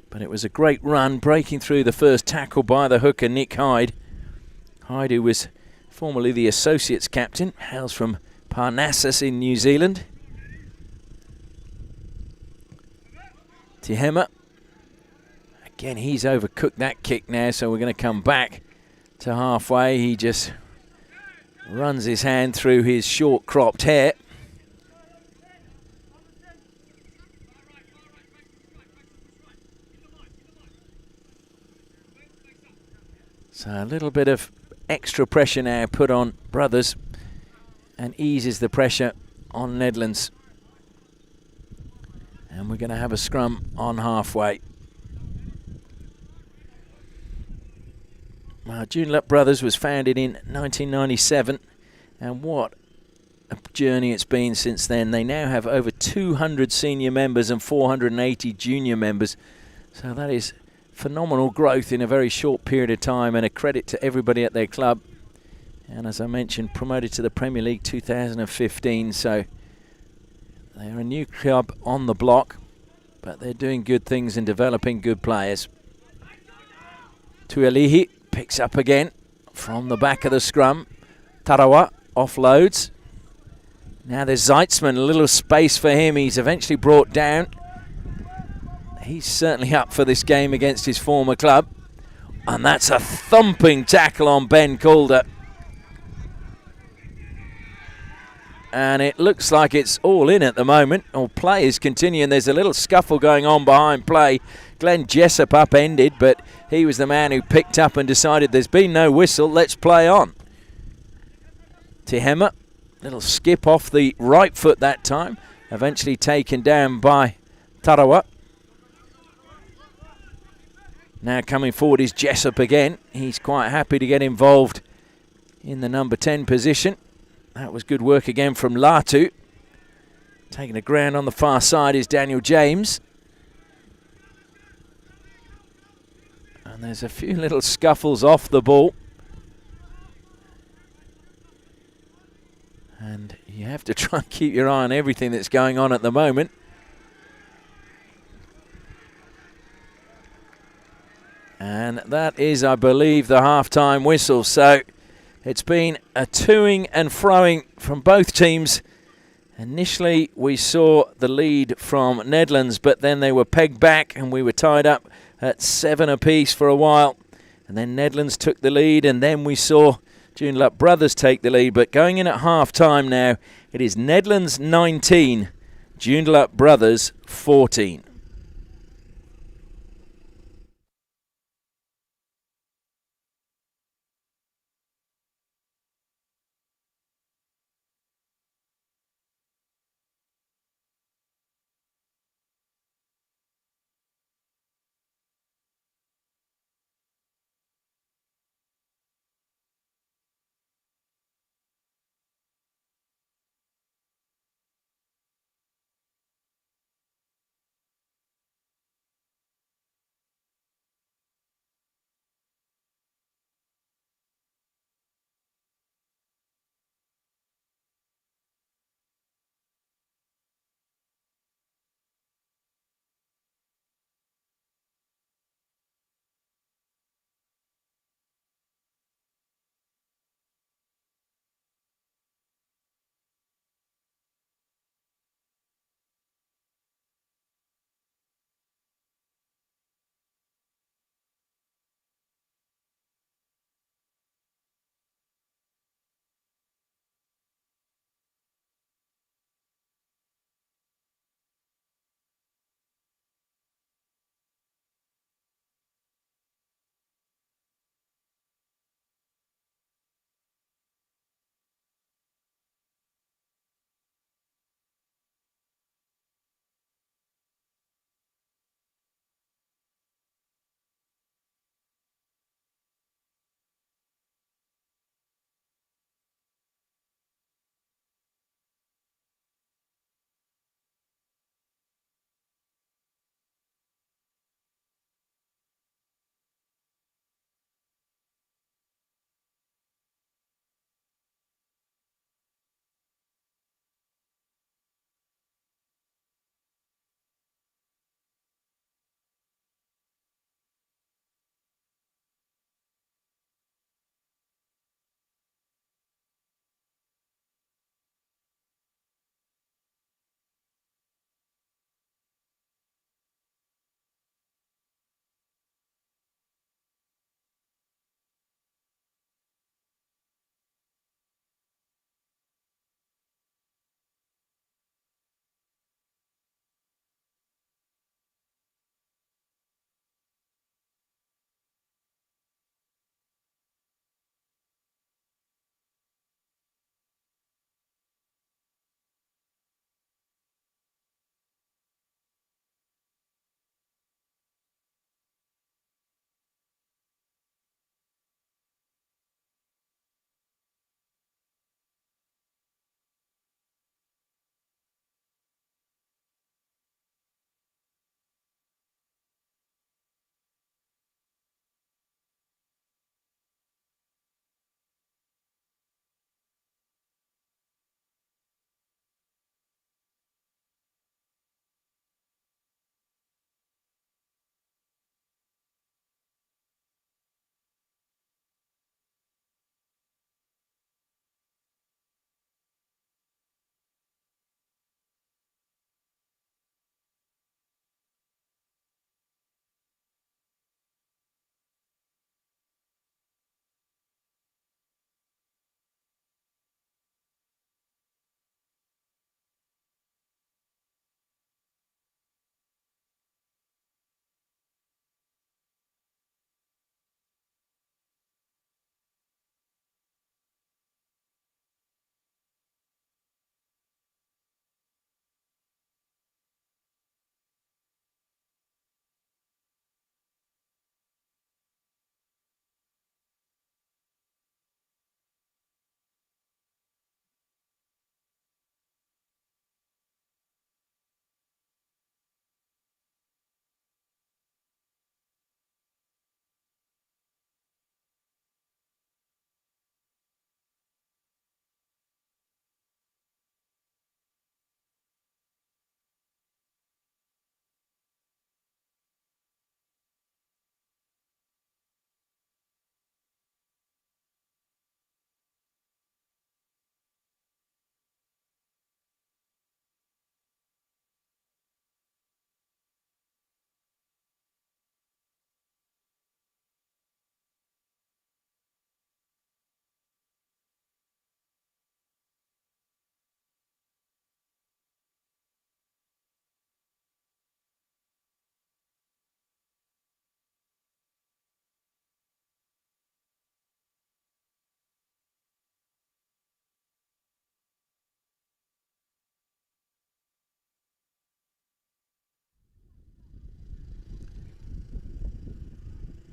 But it was a great run, breaking through the first tackle by the hooker, Nick Hyde. Hyde, who was formerly the Associates captain, hails from Parnassus in New Zealand. Tehema. Again, he's overcooked that kick now, so we're going to come back to halfway. He just runs his hand through his short cropped hair. So a little bit of extra pressure now put on Brothers and eases the pressure on Nedlands. And we're going to have a scrum on halfway. Well, Joondalup Brothers was founded in 1997, and what a journey it's been since then. They now have over 200 senior members and 480 junior members. So that is phenomenal growth in a very short period of time, and a credit to everybody at their club. And as I mentioned, promoted to the Premier League 2015, so they're a new club on the block, but they're doing good things and developing good players. Tualihi picks up again from the back of the scrum. Tarawa offloads. Now there's Zeitzman, a little space for him. He's eventually brought down. He's certainly up for this game against his former club. And that's a thumping tackle on Ben Calder. And it looks like it's all in at the moment. Or play is continuing. There's a little scuffle going on behind play. Glenn Jessup upended, but he was the man who picked up and decided there's been no whistle, let's play on. Tehema, little skip off the right foot that time. Eventually taken down by Tarawa. Now coming forward is Jessup again. He's quite happy to get involved in the number 10 position. That was good work again from Latu. Taking the ground on the far side is Daniel James. And there's a few little scuffles off the ball. And you have to try and keep your eye on everything that's going on at the moment. And that is, I believe, the half-time whistle. So it's been a toing and froing from both teams. Initially, we saw the lead from Nedlands, but then they were pegged back and we were tied up at 7 apiece for a while. And then Nedlands took the lead, and then we saw Joondalup Brothers take the lead. But going in at half-time now, it is Nedlands 19, Joondalup Brothers 14.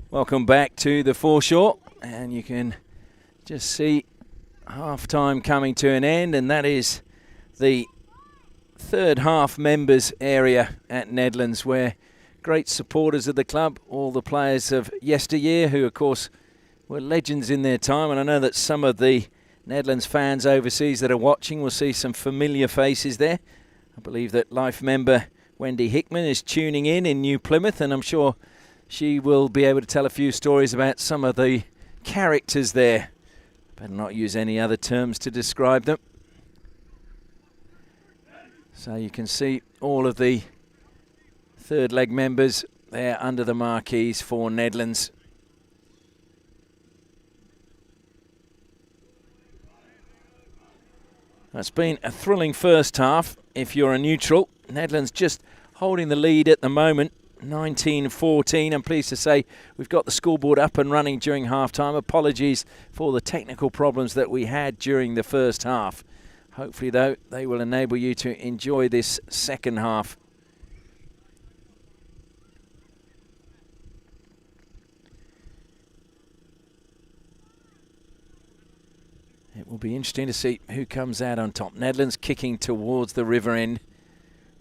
Welcome back to the foreshore, and you can just see half-time coming to an end, and that is the third half members area at Nedlands, where great supporters of the club, all the players of yesteryear who of course were legends in their time, and I know that some of the Nedlands fans overseas that are watching will see some familiar faces there. I believe that Life member Wendy Hickman is tuning in New Plymouth, and I'm sure she will be able to tell a few stories about some of the characters there. Better not use any other terms to describe them. So you can see all of the third leg members there under the marquees for Nedlands. It's been a thrilling first half if you're a neutral. Nedlands just holding the lead at the moment, 19-14. I'm pleased to say we've got the scoreboard up and running during half-time. Apologies for the technical problems that we had during the first half. Hopefully, though, they will enable you to enjoy this second half. It will be interesting to see who comes out on top. Nedlands kicking towards the river end.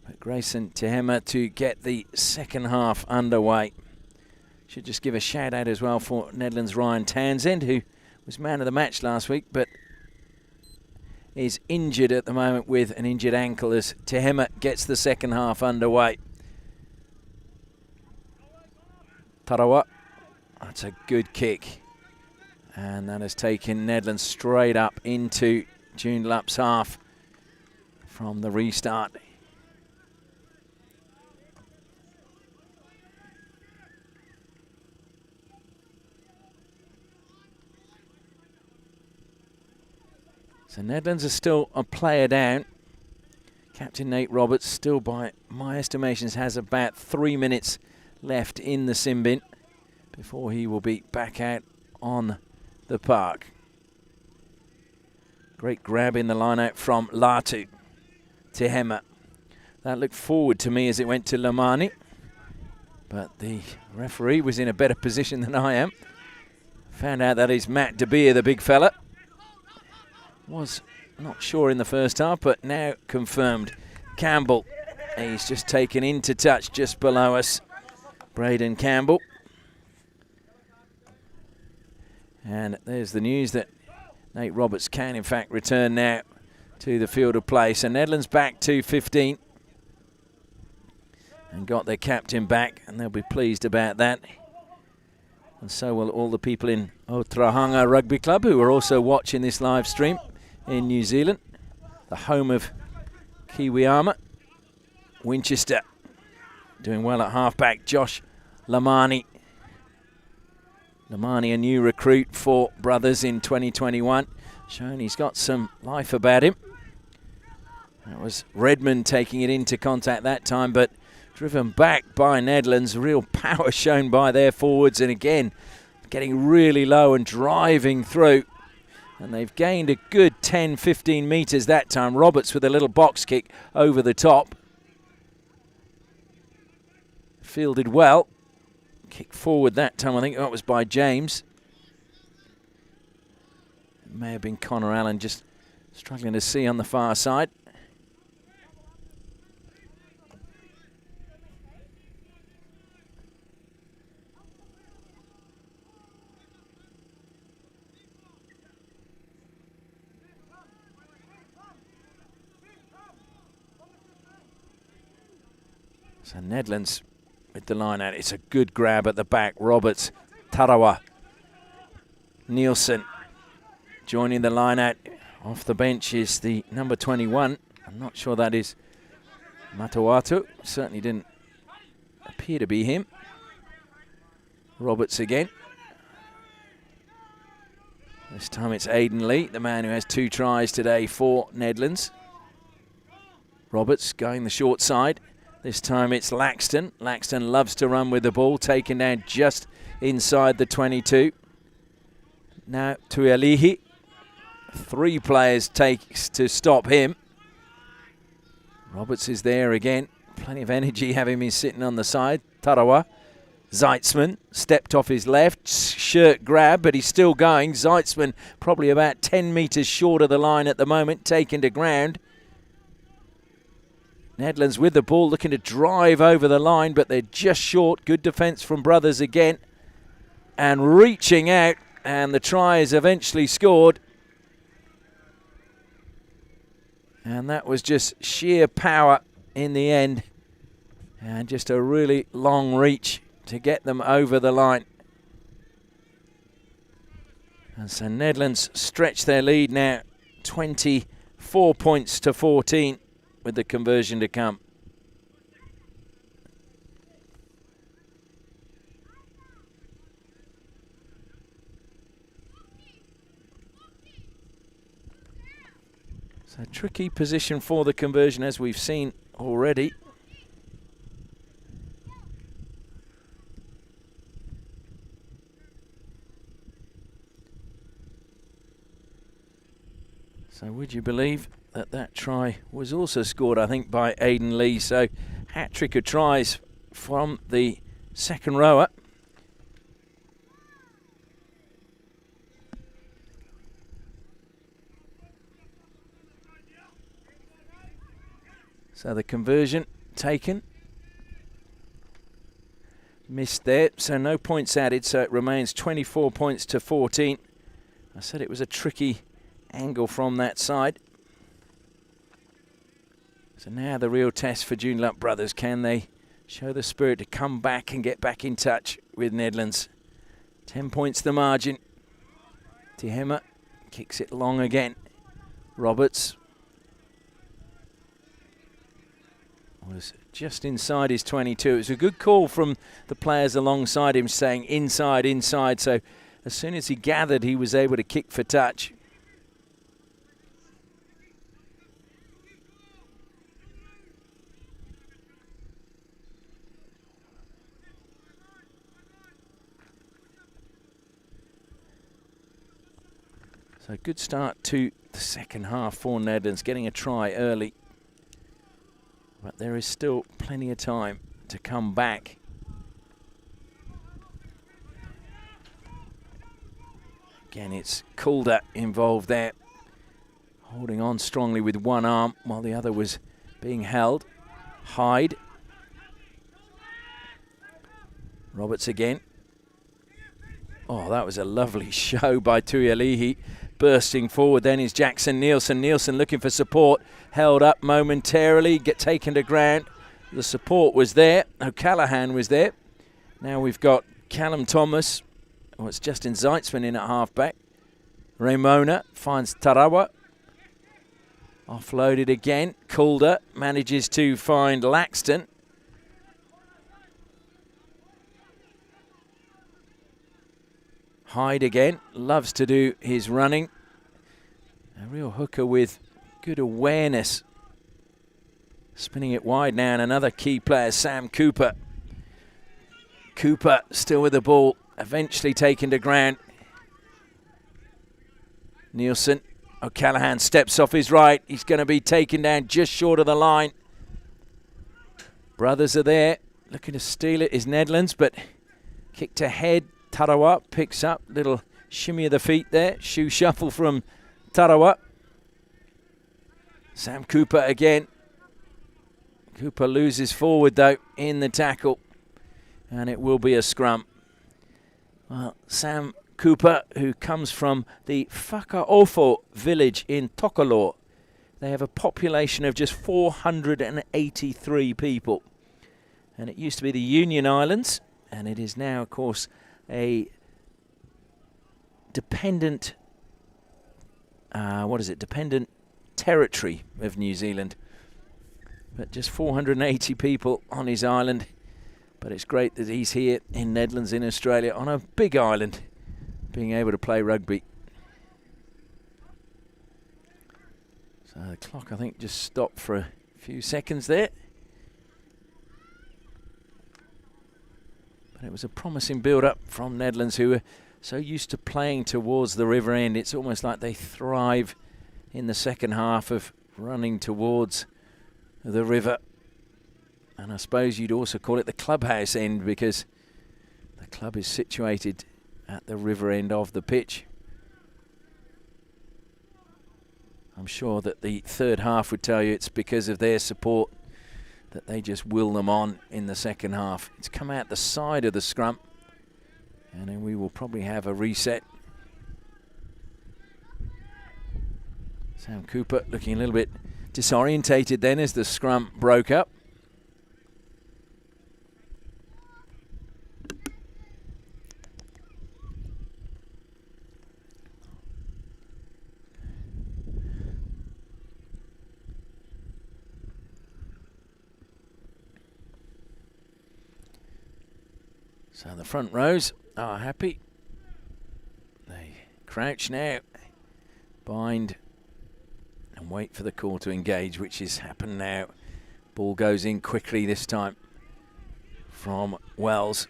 But Grayson Tehema to get the second half underway. Should just give a shout out as well for Nedlands' Ryan Townsend, who was man of the match last week, but is injured at the moment with an injured ankle as Tehema gets the second half underway. Tarawa, that's a good kick. And that has taken Nedlands straight up into Joondalup's half from the restart. So Nedlands are still a player down. Captain Nate Roberts still, by my estimations, has about 3 minutes left in the sin bin before he will be back out on the park. Great grab in the line out from Latu. Tehema. That looked forward to me as it went to Lamani, but the referee was in a better position than I am. Found out that is Matt De Beer, the big fella. Was not sure in the first half, but now confirmed. Campbell, he's just taken into touch just below us. Braden Campbell. And there's the news that Nate Roberts can in fact return now to the field of play. So Nedlands back to 15 and got their captain back, and they'll be pleased about that. And so will all the people in Otrahanga Rugby Club who are also watching this live stream in New Zealand, the home of Kiwiama. Winchester doing well at halfback. Josh Lamani. Lamani, a new recruit for Brothers in 2021. Showing he's got some life about him. That was Redmond taking it into contact that time, but driven back by Nedlands. Real power shown by their forwards, and again, getting really low and driving through. And they've gained a good 10-15 metres that time. Roberts with a little box kick over the top. Fielded well. Kick forward that time. I think that was by James. It may have been Connor Allen, just struggling to see on the far side. So Nedlands with the line out. It's a good grab at the back. Roberts, Tarawa, Nielsen joining the line out. Off the bench is the number 21. I'm not sure that is Matawatu. Certainly didn't appear to be him. Roberts again. This time it's Aidan Lee, the man who has 2 tries today for Nedlands. Roberts going the short side. This time it's Laxton. Laxton loves to run with the ball, taken down just inside the 22. Now Tuialihi. 3 players takes to stop him. Roberts is there again. Plenty of energy having been sitting on the side. Tarawa Zeitzman stepped off his left, shirt grab, but he's still going. Zeitzman probably about 10 metres short of the line at the moment, taken to ground. Nedlands with the ball, looking to drive over the line, but they're just short. Good defence from Brothers again. And reaching out, and the try is eventually scored. And that was just sheer power in the end. And just a really long reach to get them over the line. And so Nedlands stretch their lead now, 24 points to 14 with the conversion to come. So tricky position for the conversion, as we've seen already. So would you believe that that try was also scored, I think, by Aidan Lee. So hat-trick of tries from the second rower. So the conversion taken. Missed there, so no points added, so it remains 24 points to 14. I said it was a tricky angle from that side. So now the real test for Joondalup Brothers. Can they show the spirit to come back and get back in touch with Nedlands? 10 points the margin. Tihema kicks it long again. Roberts was just inside his 22. It was a good call from the players alongside him, saying inside, inside. So as soon as he gathered, he was able to kick for touch. So good start to the second half for Nedlands, getting a try early. But there is still plenty of time to come back. Again, it's Calder involved there, holding on strongly with one arm while the other was being held. Hyde. Roberts again. Oh, that was a lovely show by Tuialihi. Bursting forward then is Jackson Nielsen. Nielsen looking for support. Held up momentarily. Get taken to ground. The support was there. O'Callaghan was there. Now we've got Callum Thomas. Oh, it's Justin Zeitzman in at halfback. Ramona finds Tarawa. Offloaded again. Calder manages to find Laxton. Hyde again, loves to do his running. A real hooker with good awareness. Spinning it wide now, and another key player, Sam Cooper. Cooper still with the ball, eventually taken to ground. Nielsen, O'Callaghan steps off his right. He's going to be taken down just short of the line. Brothers are there, looking to steal it is Nedlands, but kicked ahead. Tarawa picks up, little shimmy of the feet there. Shoe shuffle from Tarawa. Sam Cooper again. Cooper loses forward though in the tackle, and it will be a scrum. Well, Sam Cooper, who comes from the Whakaofo village in Cottesloe. They have a population of just 483 people. And it used to be the Union Islands, and it is now, of course, a dependent, dependent territory of New Zealand. But just 480 people on his island. But it's great that he's here in Nedlands in Australia on a big island, being able to play rugby. So the clock, I think, just stopped for a few seconds there. But it was a promising build-up from Nedlands, who are so used to playing towards the river end. It's almost like they thrive in the second half of running towards the river. And I suppose you'd also call it the clubhouse end, because The club is situated at the river end of the pitch. I'm sure that the third half would tell you it's because of their support that they just will them on in the second half. It's come out the side of the scrum, and then we will probably have a reset. Sam Cooper looking a little bit disorientated then as the scrum broke up. So the front rows are happy. They crouch now, bind, and wait for the call to engage, which has happened now. Ball goes in quickly this time from Wells.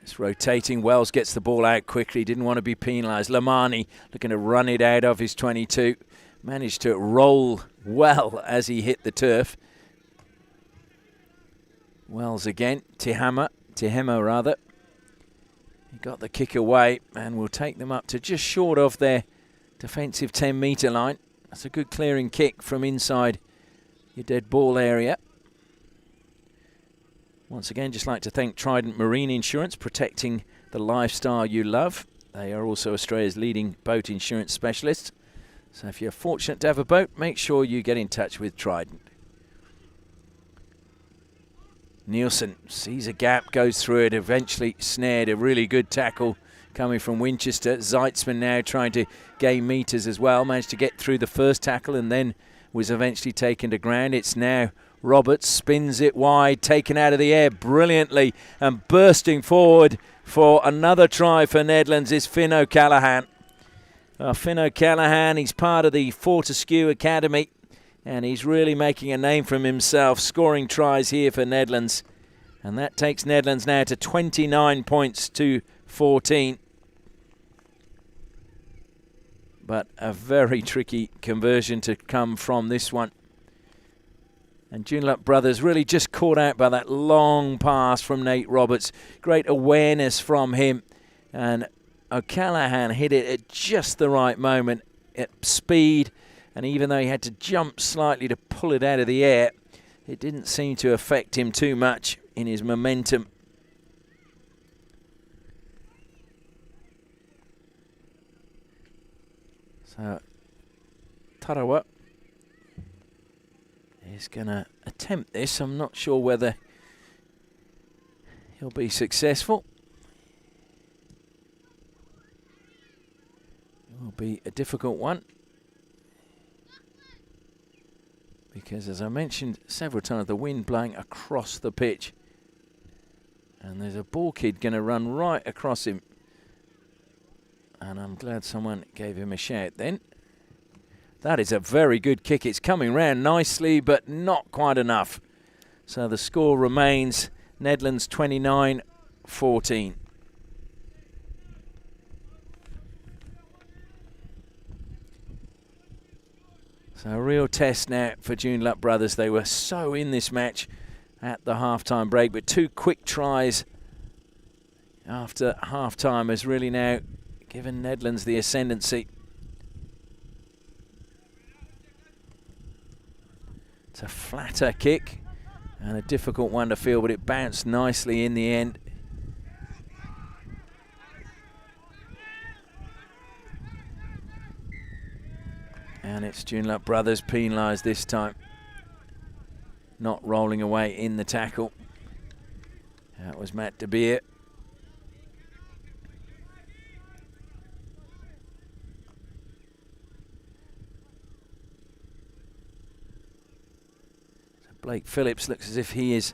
It's rotating. Wells gets the ball out quickly. Didn't want to be penalised. Lamani looking to run it out of his 22. Managed to roll well as he hit the turf. Wells again. Tehema rather. He got the kick away and will take them up to just short of their defensive 10-metre line. That's a good clearing kick from inside your dead ball area. Once again, just like to thank Trident Marine Insurance, protecting the lifestyle you love. They are also Australia's leading boat insurance specialists. So if you're fortunate to have a boat, make sure you get in touch with Trident. Nielsen sees a gap, goes through it, eventually snared. A really good tackle coming from Winchester. Zeitzman now trying to gain metres as well. Managed to get through the first tackle and then was eventually taken to ground. It's now Roberts, spins it wide, taken out of the air brilliantly, and bursting forward for another try for Nedlands is Finn O'Callaghan. Finn O'Callaghan, he's part of the Fortescue Academy, and he's really making a name for himself, scoring tries here for Nedlands. And that takes Nedlands now to 29 points to 14. But a very tricky conversion to come from this one. And Joondalup Brothers really just caught out by that long pass from Nate Roberts. Great awareness from him. And O'Callaghan hit it at just the right moment at speed. And even though he had to jump slightly to pull it out of the air, it didn't seem to affect him too much in his momentum. So Tarawa is going to attempt this. I'm not sure whether he'll be successful. It will be a difficult one, because as I mentioned several times, the wind blowing across the pitch, and there's a ball kid going to run right across him, and I'm glad someone gave him a shout then. That is a very good kick. It's coming round nicely, but not quite enough. So the score remains Nedlands 29-14. So a real test now for Joondalup Brothers. They were so in this match at the half-time break, but two quick tries after half-time has really now given Nedlands the ascendancy. It's a flatter kick and a difficult one to feel, but it bounced nicely in the end. And it's Joondalup Brothers penalised this time, not rolling away in the tackle. That was Matt De Beer. Blake Phillips looks as if he is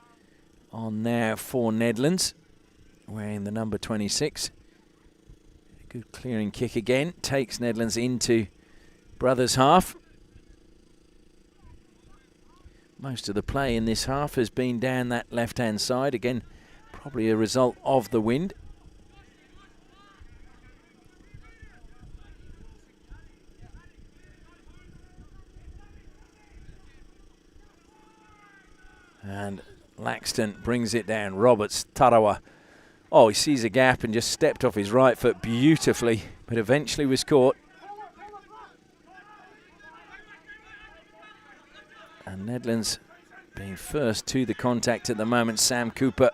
on now for Nedlands, wearing the number 26. A good clearing kick again, takes Nedlands into Brothers' half. Most of the play in this half has been down that left-hand side, again probably a result of the wind. And Laxton brings it down. Roberts, Tarawa Oh, he sees a gap and just stepped off his right foot beautifully, but eventually was caught. And Nedlands being first to the contact at the moment. Sam Cooper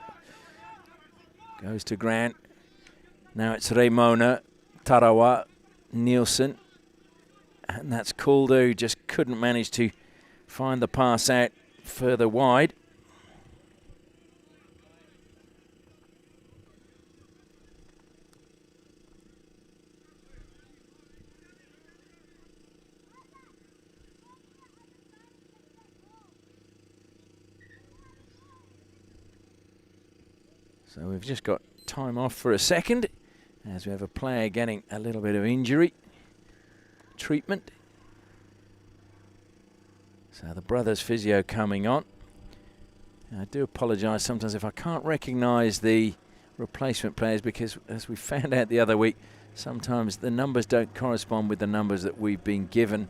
goes to Grant. Now it's Raymona, Tarawa, Nielsen. And that's Calder, who just couldn't manage to find the pass out further wide. So we've just got time off for a second as we have a player getting a little bit of injury treatment. So the brothers physio coming on. I do apologise sometimes if I can't recognise the replacement players, because as we found out the other week, sometimes the numbers don't correspond with the numbers that we've been given.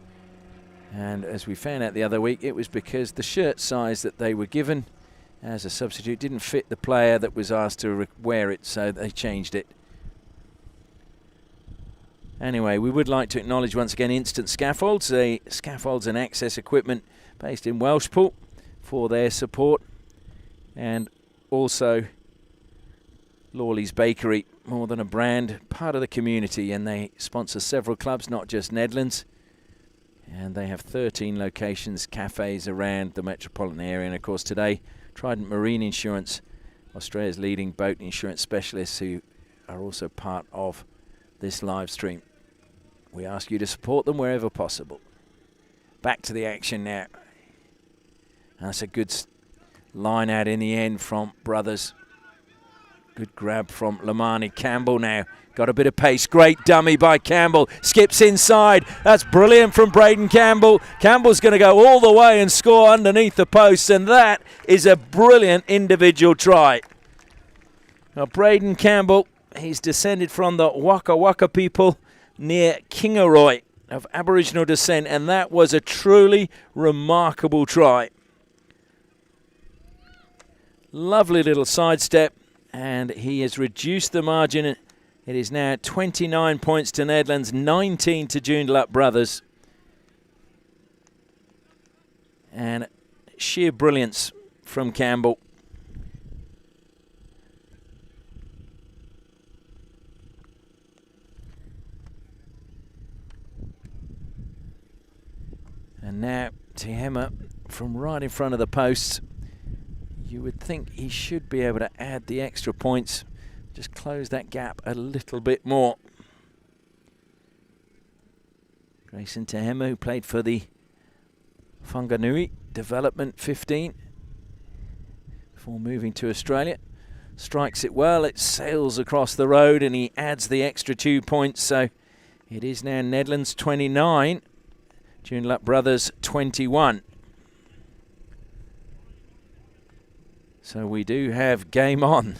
And as we found out the other week, it was because the shirt size that they were given as a substitute didn't fit the player that was asked to wear it, so they changed it. Anyway, we would like to acknowledge once again Instant Scaffolds, scaffolds and access equipment based in Welshpool, for their support, and also Lawley's Bakery, more than a brand, part of the community, and they sponsor several clubs, not just Nedlands. And they have 13 locations, cafes around the metropolitan area, and of course today Trident Marine Insurance, Australia's leading boat insurance specialists, who are also part of this live stream. We ask you to support them wherever possible. Back to the action now. That's a good line out in the end from Brothers. Good grab from Lamani. Campbell now got a bit of pace. Great dummy by Campbell. Skips inside. That's brilliant from Braden Campbell. Campbell's going to go all the way and score underneath the post, and that is a brilliant individual try. Now Braden Campbell, he's descended from the Waka Waka people near Kingaroy of Aboriginal descent, and that was a truly remarkable try. Lovely little sidestep, and he has reduced the margin. It is now 29 points to Nedlands, 19 to Joondalup Brothers. And sheer brilliance from Campbell. And now Tehema from right in front of the posts. You would think he should be able to add the extra points, just close that gap a little bit more. Grayson Tehema, who played for the Whanganui Development 15 before moving to Australia, strikes it well. It sails across the road and he adds the extra 2 points. So it is now Nedlands 29, Joondalup Brothers 21. So we do have game on.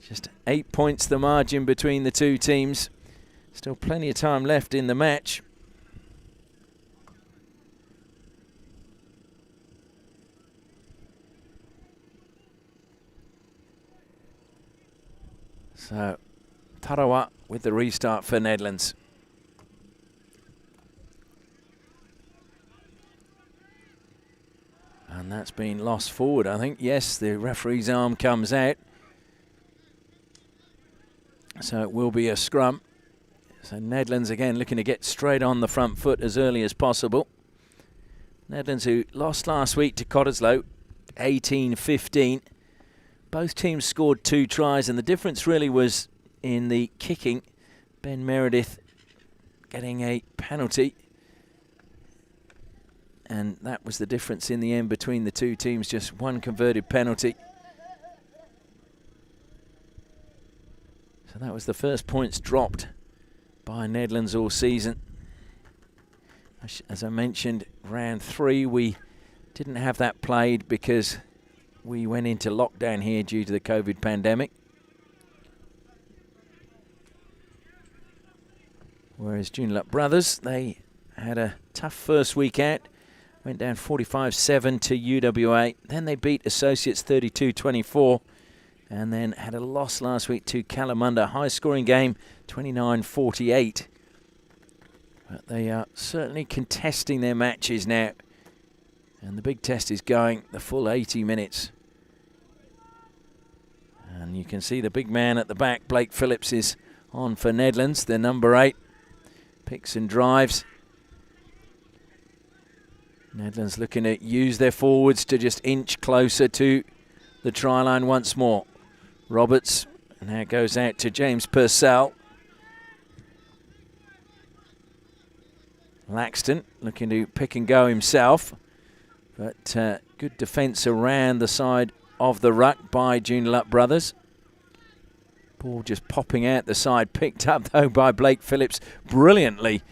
Just 8 points the margin between the two teams. Still plenty of time left in the match. So Tarawa with the restart for Nedlands. And that's been lost forward, I think. Yes, the referee's arm comes out. So it will be a scrum. So Nedlands again looking to get straight on the front foot as early as possible. Nedlands, who lost last week to Cottesloe, 18-15. Both teams scored 2 tries, and the difference really was in the kicking. Ben Meredith getting a penalty. And that was the difference in the end between the two teams, just one converted penalty. So that was the first points dropped by Nedlands all season. As I mentioned, round 3 we didn't have that played because we went into lockdown here due to the COVID pandemic. Whereas Joondalup Brothers, they had a tough first week out. Went down 45-7 to UWA. Then they beat Associates 32-24. and then had a loss last week to Kalamunda. High-scoring game, 29-48. But they are certainly contesting their matches now. And the big test is going the full 80 minutes. And you can see the big man at the back, Blake Phillips, is on for Nedlands, their number 8. Picks and drives. Nedlands looking to use their forwards to just inch closer to the try line once more. Roberts, and now goes out to James Purcell. Laxton looking to pick and go himself. But good defence around the side of the ruck by Joondalup Brothers. Ball just popping out the side. Picked up, though, by Blake Phillips brilliantly.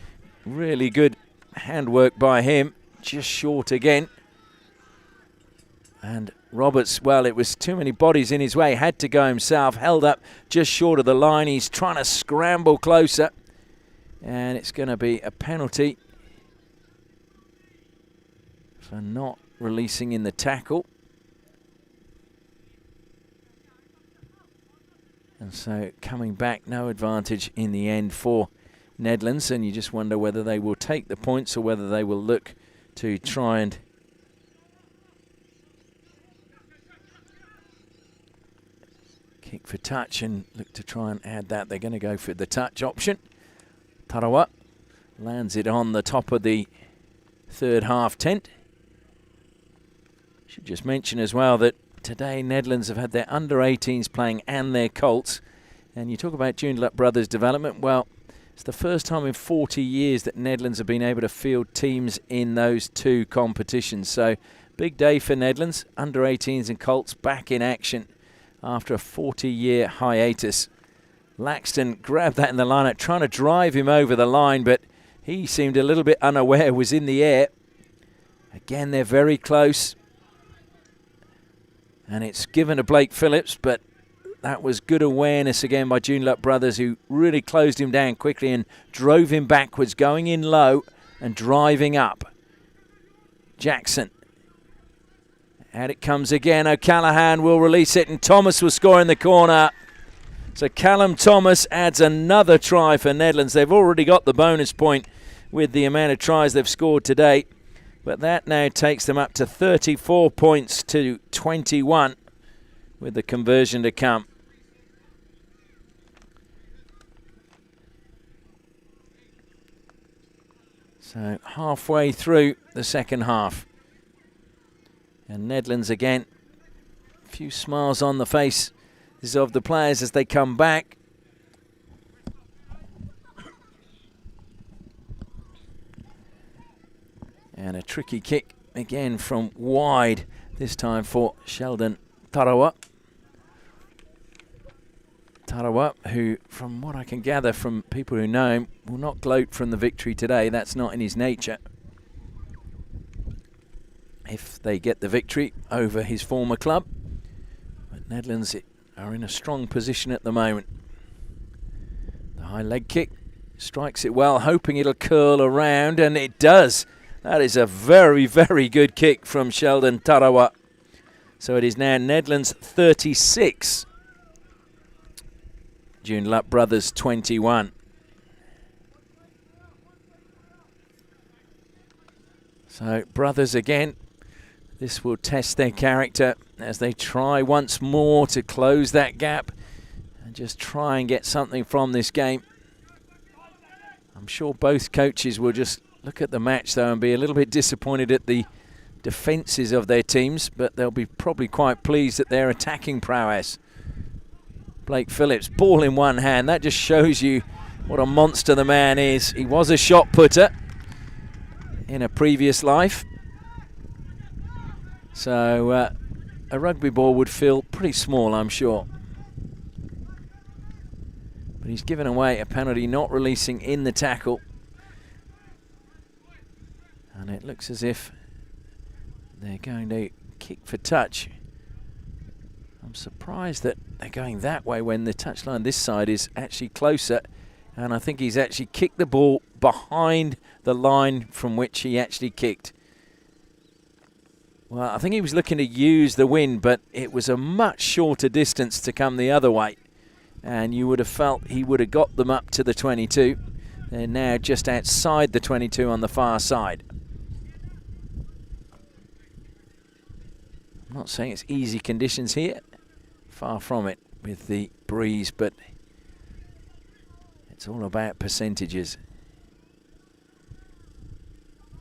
Really good handwork by him. Just short again. And Roberts, well, it was too many bodies in his way. Had to go himself. Held up just short of the line. He's trying to scramble closer. And it's going to be a penalty for not releasing in the tackle. And so coming back, no advantage in the end for Nedlands. And you just wonder whether they will take the points or whether they will look to try and kick for touch and look to try and add that. They're going to go for the touch option. Tarawa lands it on the top of the third half tent. Should just mention as well that today Nedlands have had their under-18s playing and their Colts. And you talk about Joondalup Brothers development. Well, it's the first time in 40 years that Nedlands have been able to field teams in those two competitions. So big day for Nedlands. Under-18s and Colts back in action after a 40-year hiatus. Laxton grabbed that in the lineup, trying to drive him over the line, but he seemed a little bit unaware, was in the air. Again, they're very close. And it's given to Blake Phillips, but that was good awareness again by Joondalup Brothers, who really closed him down quickly and drove him backwards, going in low and driving up. Jackson. Out it comes again. O'Callaghan will release it, and Thomas will score in the corner. So Callum Thomas adds another try for Nedlands. They've already got the bonus point with the amount of tries they've scored today. But that now takes them up to 34 points to 21 with the conversion to come. So halfway through the second half. And Nedlands again, a few smiles on the faces of the players as they come back. And a tricky kick again from wide, this time for Sheldon Tarawa. Tarawa, who, from what I can gather from people who know him, will not gloat from the victory today. That's not in his nature. If they get the victory over his former club. But Nedlands are in a strong position at the moment. The high leg kick strikes it well, hoping it'll curl around, and it does. That is a very, very good kick from Sheldon Tarawa. So it is now Nedlands 36. Joondalup Brothers 21. So Brothers again. This will test their character as they try once more to close that gap and just try and get something from this game. I'm sure both coaches will just look at the match, though, and be a little bit disappointed at the defences of their teams, but they'll be probably quite pleased at their attacking prowess. Blake Phillips, ball in one hand. That just shows you what a monster the man is. He was a shot putter in a previous life. So a rugby ball would feel pretty small, I'm sure. But he's given away a penalty, not releasing in the tackle. And it looks as if they're going to kick for touch. I'm surprised that they're going that way when the touchline this side is actually closer. And I think he's actually kicked the ball behind the line from which he actually kicked. Well, I think he was looking to use the wind, but it was a much shorter distance to come the other way. And you would have felt he would have got them up to the 22. They're now just outside the 22 on the far side. I'm not saying it's easy conditions here. Far from it with the breeze, but it's all about percentages.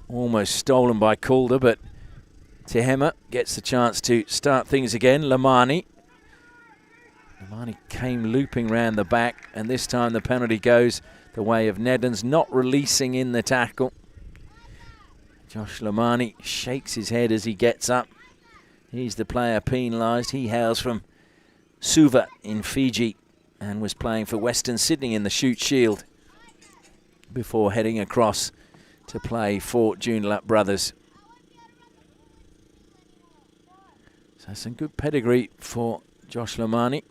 Almost stolen by Calder, but Tehema gets the chance to start things again. Lamani came looping round the back, and this time the penalty goes the way of Nedlands, not releasing in the tackle. Josh Lamani shakes his head as he gets up. He's the player penalised. He hails from Suva in Fiji and was playing for Western Sydney in the Shoot Shield before heading across to play for Joondalup Brothers. So some good pedigree for Josh Lamani.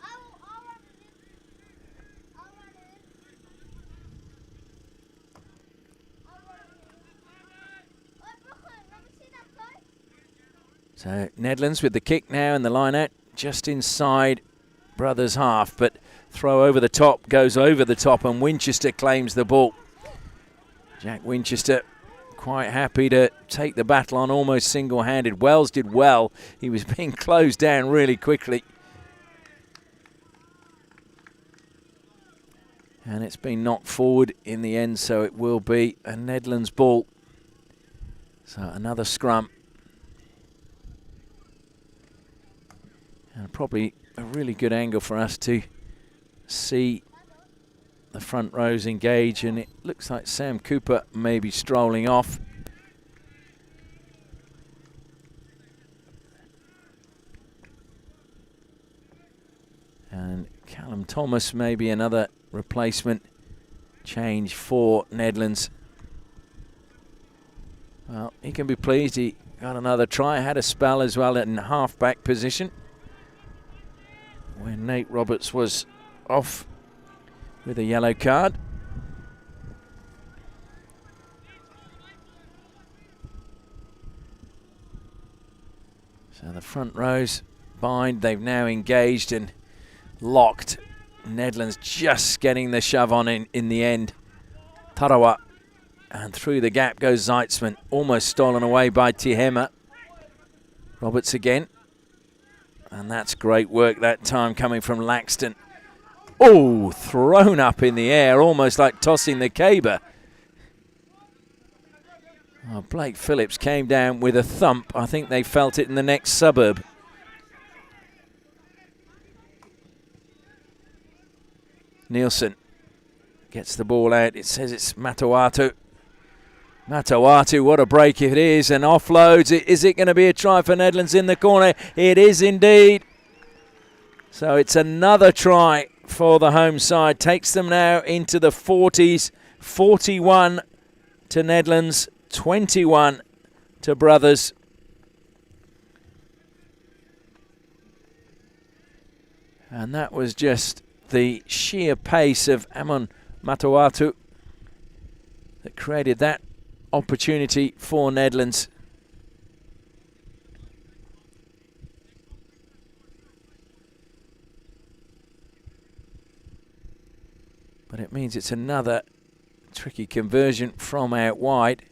So Nedlands with the kick now and the line out just inside Brothers' half, but throw over the top, goes over the top, and Winchester claims the ball. Jack Winchester quite happy to take the battle on almost single-handed. Wells did well. He was being closed down really quickly. And it's been knocked forward in the end, so it will be a Nedlands ball. So another scrum. And probably a really good angle for us to see the front rows engage, and it looks like Sam Cooper may be strolling off. And Callum Thomas may be another replacement change for Nedlands. Well, he can be pleased. He got another try, had a spell as well in half-back position when Nate Roberts was off with a yellow card. So the front rows bind. They've now engaged and locked. Nedlands just getting the shove on in the end. Tarawa, and through the gap goes Zeitzman, almost stolen away by Tehema. Roberts again. And that's great work that time coming from Laxton. Oh, thrown up in the air, almost like tossing the caber. Oh, Blake Phillips came down with a thump. I think they felt it in the next suburb. Nielsen gets the ball out. It says it's Matawatu. Matawatu, what a break it is, and offloads. Is it going to be a try for Nedlands in the corner? It is indeed. So it's another try for the home side. Takes them now into the 40s. 41 to Nedlands, 21 to Brothers. And that was just the sheer pace of Amon Matawatu that created that opportunity for Nedlands. But it means it's another tricky conversion from out wide.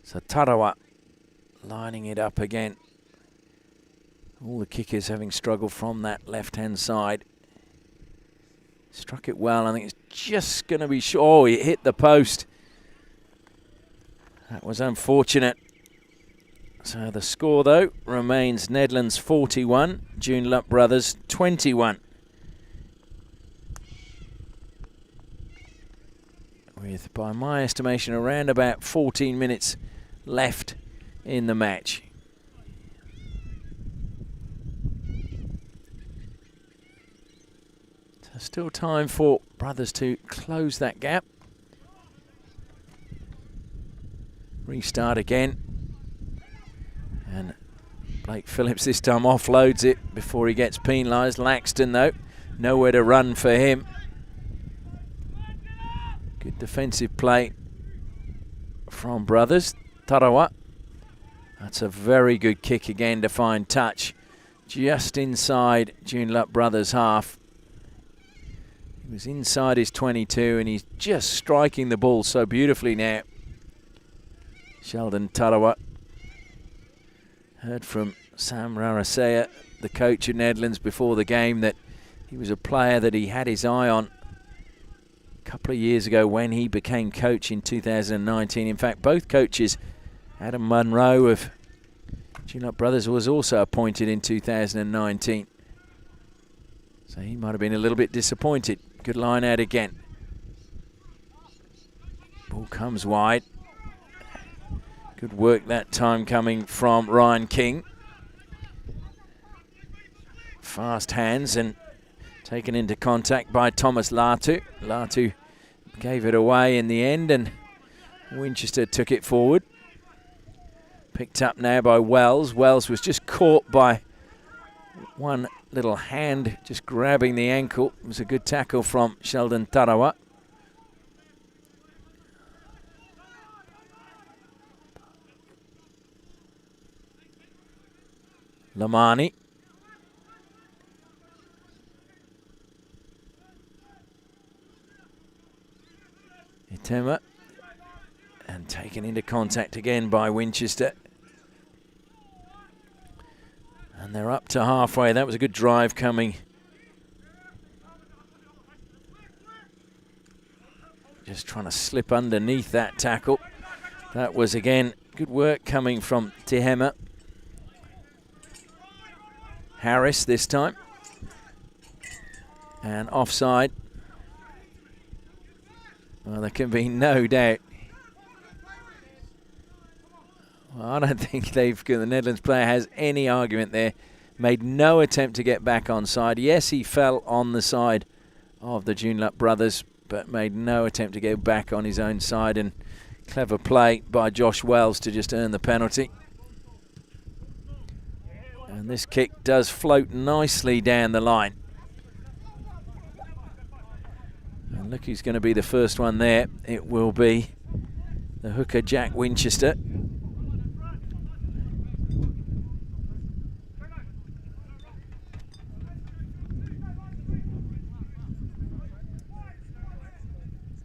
So Tarawa lining it up again. All the kickers having struggled from that left-hand side. Struck it well. I think it's just going to be short. Oh, it hit the post. That was unfortunate. So the score, though, remains Nedlands 41, Joondalup Brothers 21. With, by my estimation, around about 14 minutes left in the match. So still time for Brothers to close that gap. Restart again. And Blake Phillips this time offloads it before he gets penalised. Laxton, though, nowhere to run for him. Good defensive play from Brothers. Tarawa. That's a very good kick again to find touch. Just inside Joondalup Brothers' half. He was inside his 22 and he's just striking the ball so beautifully now. Sheldon Tarawa. Heard from Sam Rarasea, the coach of Nedlands, before the game that he was a player that he had his eye on a couple of years ago when he became coach in 2019. In fact, both coaches, Adam Munro of Joondalup Brothers was also appointed in 2019. So he might have been a little bit disappointed. Good line out again. Ball comes wide. Good work that time coming from Ryan King. Fast hands and taken into contact by Thomas Latu. Latu gave it away in the end and Winchester took it forward. Picked up now by Wells. Wells was just caught by one little hand just grabbing the ankle. It was a good tackle from Sheldon Tarawa. Lamani. Itema. And taken into contact again by Winchester. And they're up to halfway. That was a good drive coming. Just trying to slip underneath that tackle. That was, again, good work coming from Tehema. Harris this time. And offside. Well, there can be no doubt. Well, I don't think the Nedlands player has any argument there. Made no attempt to get back on side. Yes, he fell on the side of the Joondalup Brothers, but made no attempt to get back on his own side. And clever play by Josh Wells to just earn the penalty. And this kick does float nicely down the line. And look who's going to be the first one there. It will be the hooker Jack Winchester.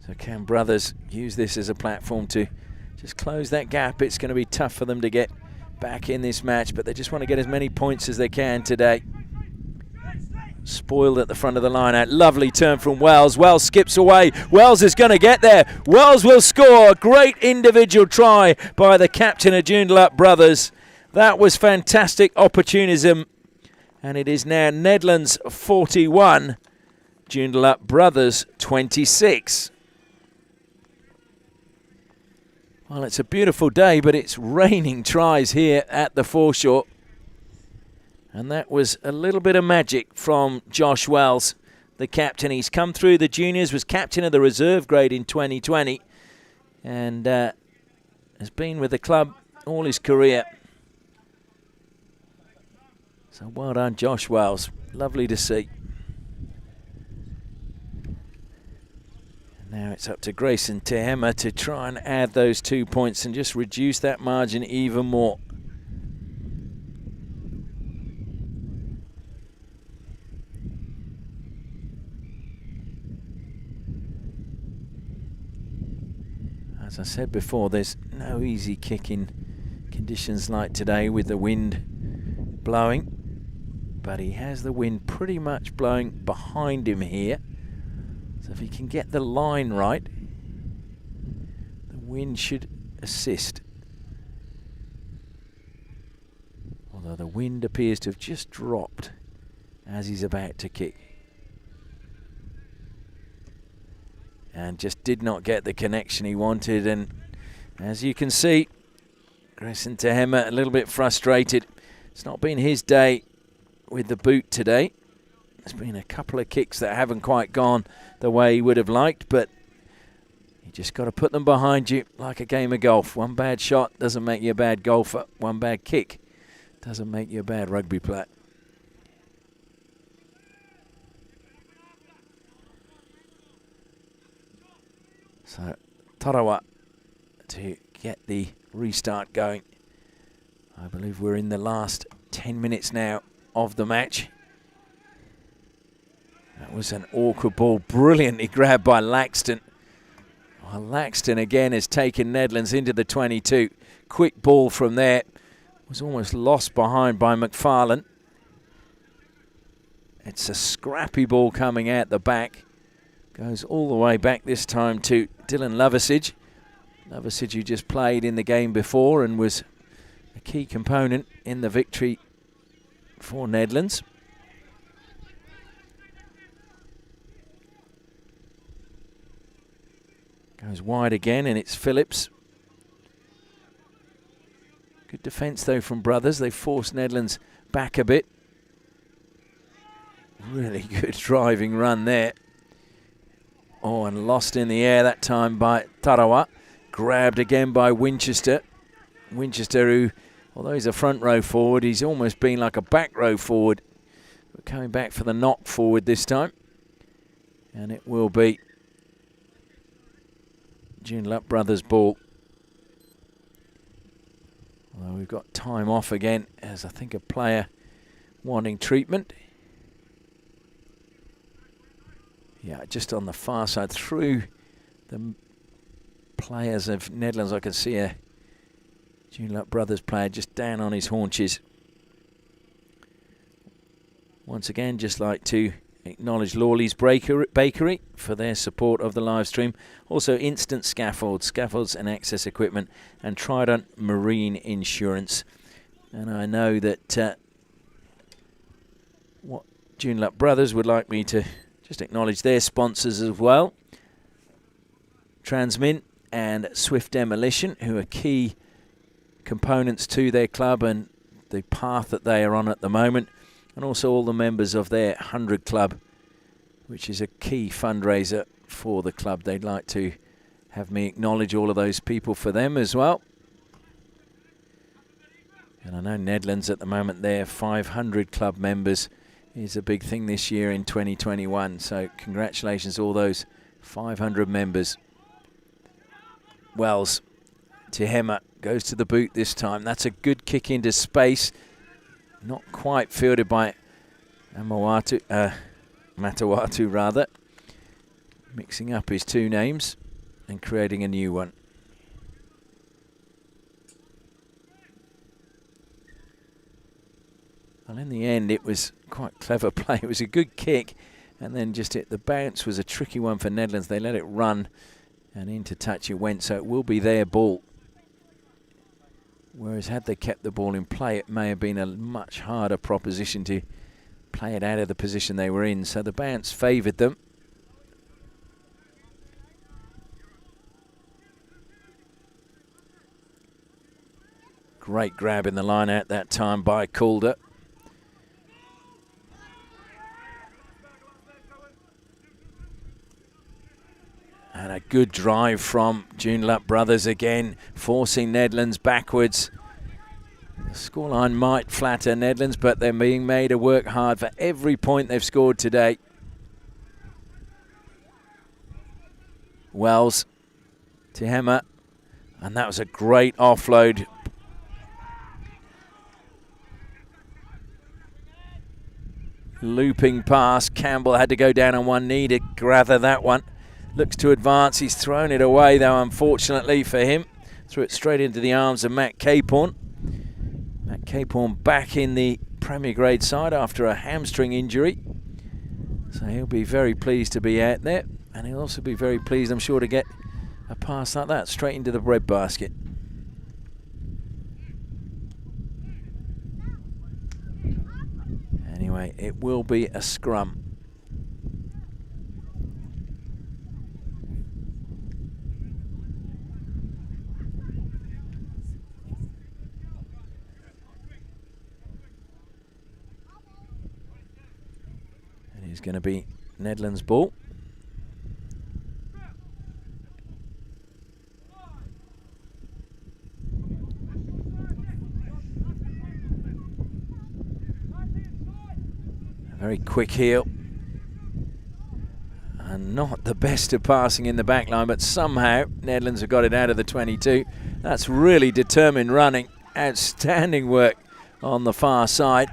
So can Brothers use this as a platform to just close that gap? It's going to be tough for them to get back in this match, but they just want to get as many points as they can today. Spoiled at the front of the line out. Lovely turn from Wells. Wells skips away. Wells is going to get there. Wells will score. Great individual try by the captain of Joondalup Brothers. That was fantastic opportunism. And it is now Nedlands 41, Joondalup Brothers 26. Well, it's a beautiful day, but it's raining tries here at the foreshore. And that was a little bit of magic from Josh Wells, the captain. He's come through the juniors, was captain of the reserve grade in 2020, and has been with the club all his career. So well done, Josh Wells. Lovely to see. Now it's up to Grayson Tehema to try and add those 2 points and just reduce that margin even more. As I said before, there's no easy kicking conditions like today with the wind blowing, but he has the wind pretty much blowing behind him here. So if he can get the line right, the wind should assist. Although the wind appears to have just dropped as he's about to kick. And just did not get the connection he wanted. And as you can see, Grayson Tehema a little bit frustrated. It's not been his day with the boot today. There's been a couple of kicks that haven't quite gone the way he would have liked, but you just got to put them behind you like a game of golf. One bad shot doesn't make you a bad golfer. One bad kick doesn't make you a bad rugby player. So Tarawa to get the restart going. I believe we're in the last 10 minutes now of the match. That was an awkward ball, brilliantly grabbed by Laxton. Well, Laxton again has taken Nedlands into the 22. Quick ball from there. Was almost lost behind by McFarlane. It's a scrappy ball coming out the back. Goes all the way back this time to Dylan Loversage. Loversage, who just played in the game before and was a key component in the victory for Nedlands. Goes wide again, and it's Phillips. Good defence, though, from Brothers. They forced Nedlands back a bit. Really good driving run there. Oh, and lost in the air that time by Tarawa. Grabbed again by Winchester. Winchester, who, although he's a front row forward, he's almost been like a back row forward. But coming back for the knock forward this time. And it will be Joondalup Brothers ball. Well, we've got time off again, as I think a player wanting treatment. Yeah, just on the far side through the players of Nedlands, I can see a Joondalup Brothers player just down on his haunches. Once again, just like to acknowledge Lawley's Bakery for their support of the live stream. Also Instant Scaffolds and Access Equipment, and Trident Marine Insurance. And I know that what Joondalup Brothers would like me to just acknowledge their sponsors as well. Transmin and Swift Demolition, who are key components to their club and the path that they are on at the moment. And also all the members of their 100 Club, which is a key fundraiser for the club. They'd like to have me acknowledge all of those people for them as well. And I know Nedlands at the moment, their 500 Club members is a big thing this year in 2021. So congratulations to all those 500 members. Wells, Tehema goes to the boot this time. That's a good kick into space. Not quite fielded by Matawatu rather. Mixing up his two names and creating a new one. Well, in the end, it was quite clever play. It was a good kick, and then just the bounce was a tricky one for Nedlands. They let it run, and into touch it went, so it will be their ball. Whereas had they kept the ball in play, it may have been a much harder proposition to play it out of the position they were in. So the bounce favoured them. Great grab in the line out that time by Calder. And a good drive from Joondalup Brothers again, forcing Nedlands backwards. The scoreline might flatter Nedlands, but they're being made to work hard for every point they've scored today. Wells, Tehema, and that was a great offload. Looping pass, Campbell had to go down on one knee to gather that one. Looks to advance. He's thrown it away, though, unfortunately for him. Threw it straight into the arms of Matt Capehorn. Matt Capehorn back in the Premier Grade side after a hamstring injury. So he'll be very pleased to be out there. And he'll also be very pleased, I'm sure, to get a pass like that straight into the bread basket. Anyway, it will be a scrum. is going to be Nedlands' ball. A very quick heel. And not the best of passing in the back line, but somehow Nedlands have got it out of the 22. That's really determined running. Outstanding work on the far side.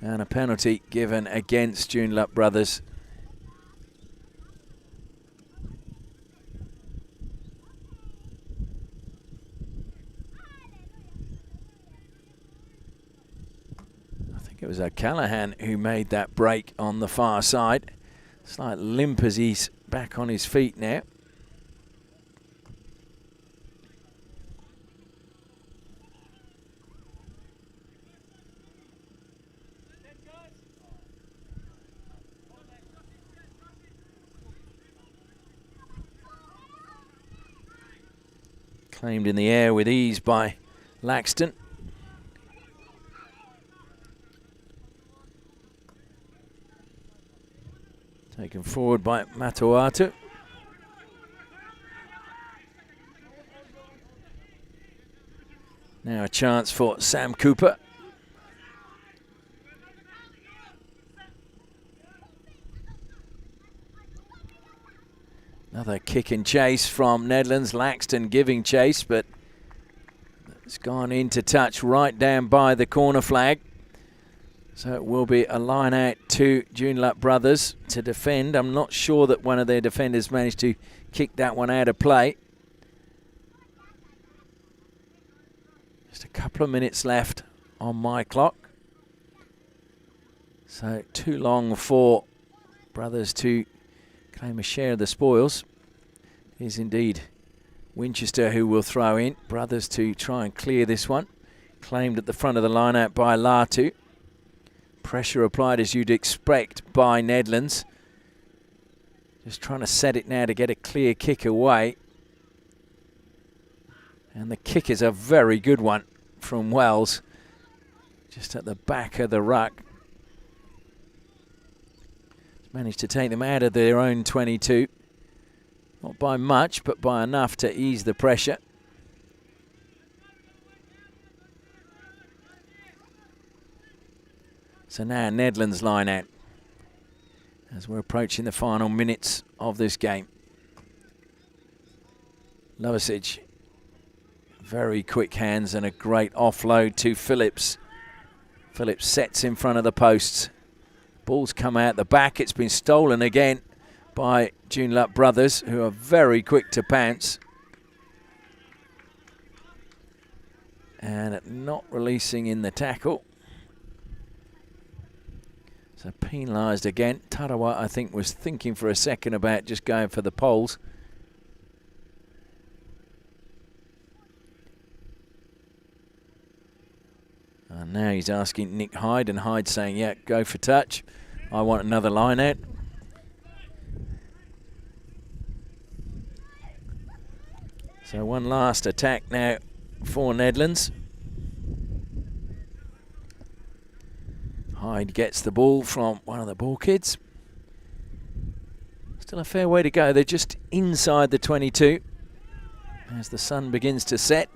And a penalty given against Joondalup Brothers. I think it was O'Callaghan who made that break on the far side. Slight limp as he's back on his feet now. Claimed in the air with ease by Laxton. Taken forward by Matuatu. Now a chance for Sam Cooper. Another kick and chase from Nedlands. Laxton giving chase, but it's gone into touch right down by the corner flag. So it will be a line out to Joondalup Brothers to defend. I'm not sure that one of their defenders managed to kick that one out of play. Just a couple of minutes left on my clock. So too long for Brothers to claim a share of the spoils. It is indeed Winchester who will throw in. Brothers to try and clear this one. Claimed at the front of the line out by Latu. Pressure applied as you'd expect by Nedlands. Just trying to set it now to get a clear kick away. And the kick is a very good one from Wells. Just at the back of the ruck. Managed to take them out of their own 22. Not by much, but by enough to ease the pressure. So now Nedlands line out as we're approaching the final minutes of this game. Lovasic, very quick hands and a great offload to Phillips. Phillips sets in front of the posts. Ball's come out the back. It's been stolen again by Joondalup Brothers, who are very quick to pounce. And not releasing in the tackle. So penalised again. Tarawa, I think, was thinking for a second about just going for the poles. And now he's asking Nick Hyde, and Hyde saying, yeah, go for touch. I want another line out. So one last attack now for Nedlands. Hyde gets the ball from one of the ball kids. Still a fair way to go. They're just inside the 22 as the sun begins to set.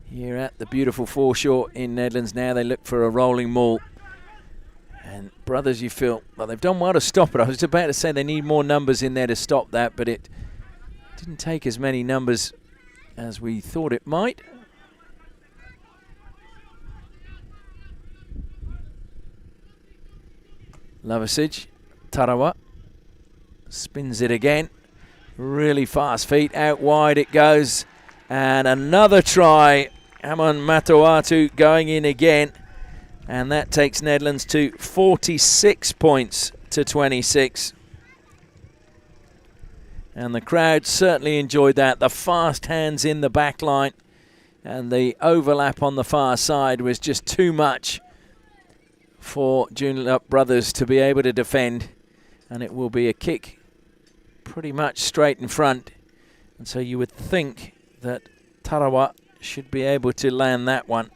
Here at the beautiful foreshore in Nedlands now, they look for a rolling maul. And Brothers, you feel, well, they've done well to stop it. I was about to say they need more numbers in there to stop that, but it didn't take as many numbers as we thought it might. Lovasic, Tarawa, spins it again. Really fast feet, out wide it goes. And another try. Amon Matuatu going in again. And that takes Nedlands to 46 points to 26. And the crowd certainly enjoyed that. The fast hands in the back line and the overlap on the far side was just too much for Joondalup Brothers to be able to defend. And it will be a kick pretty much straight in front. And so you would think that Tarawa should be able to land that one.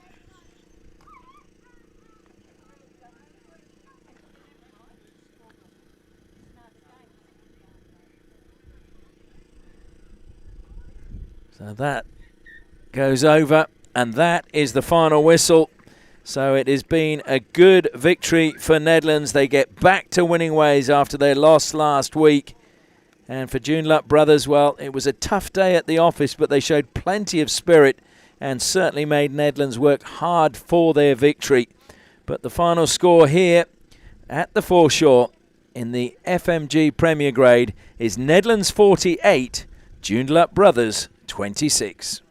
So that goes over, and that is the final whistle. So it has been a good victory for Nedlands. They get back to winning ways after their loss last week. And for Joondalup Brothers, well, it was a tough day at the office, but they showed plenty of spirit and certainly made Nedlands work hard for their victory. But the final score here at the foreshore in the FMG Premier Grade is Nedlands 48, Joondalup Brothers 26.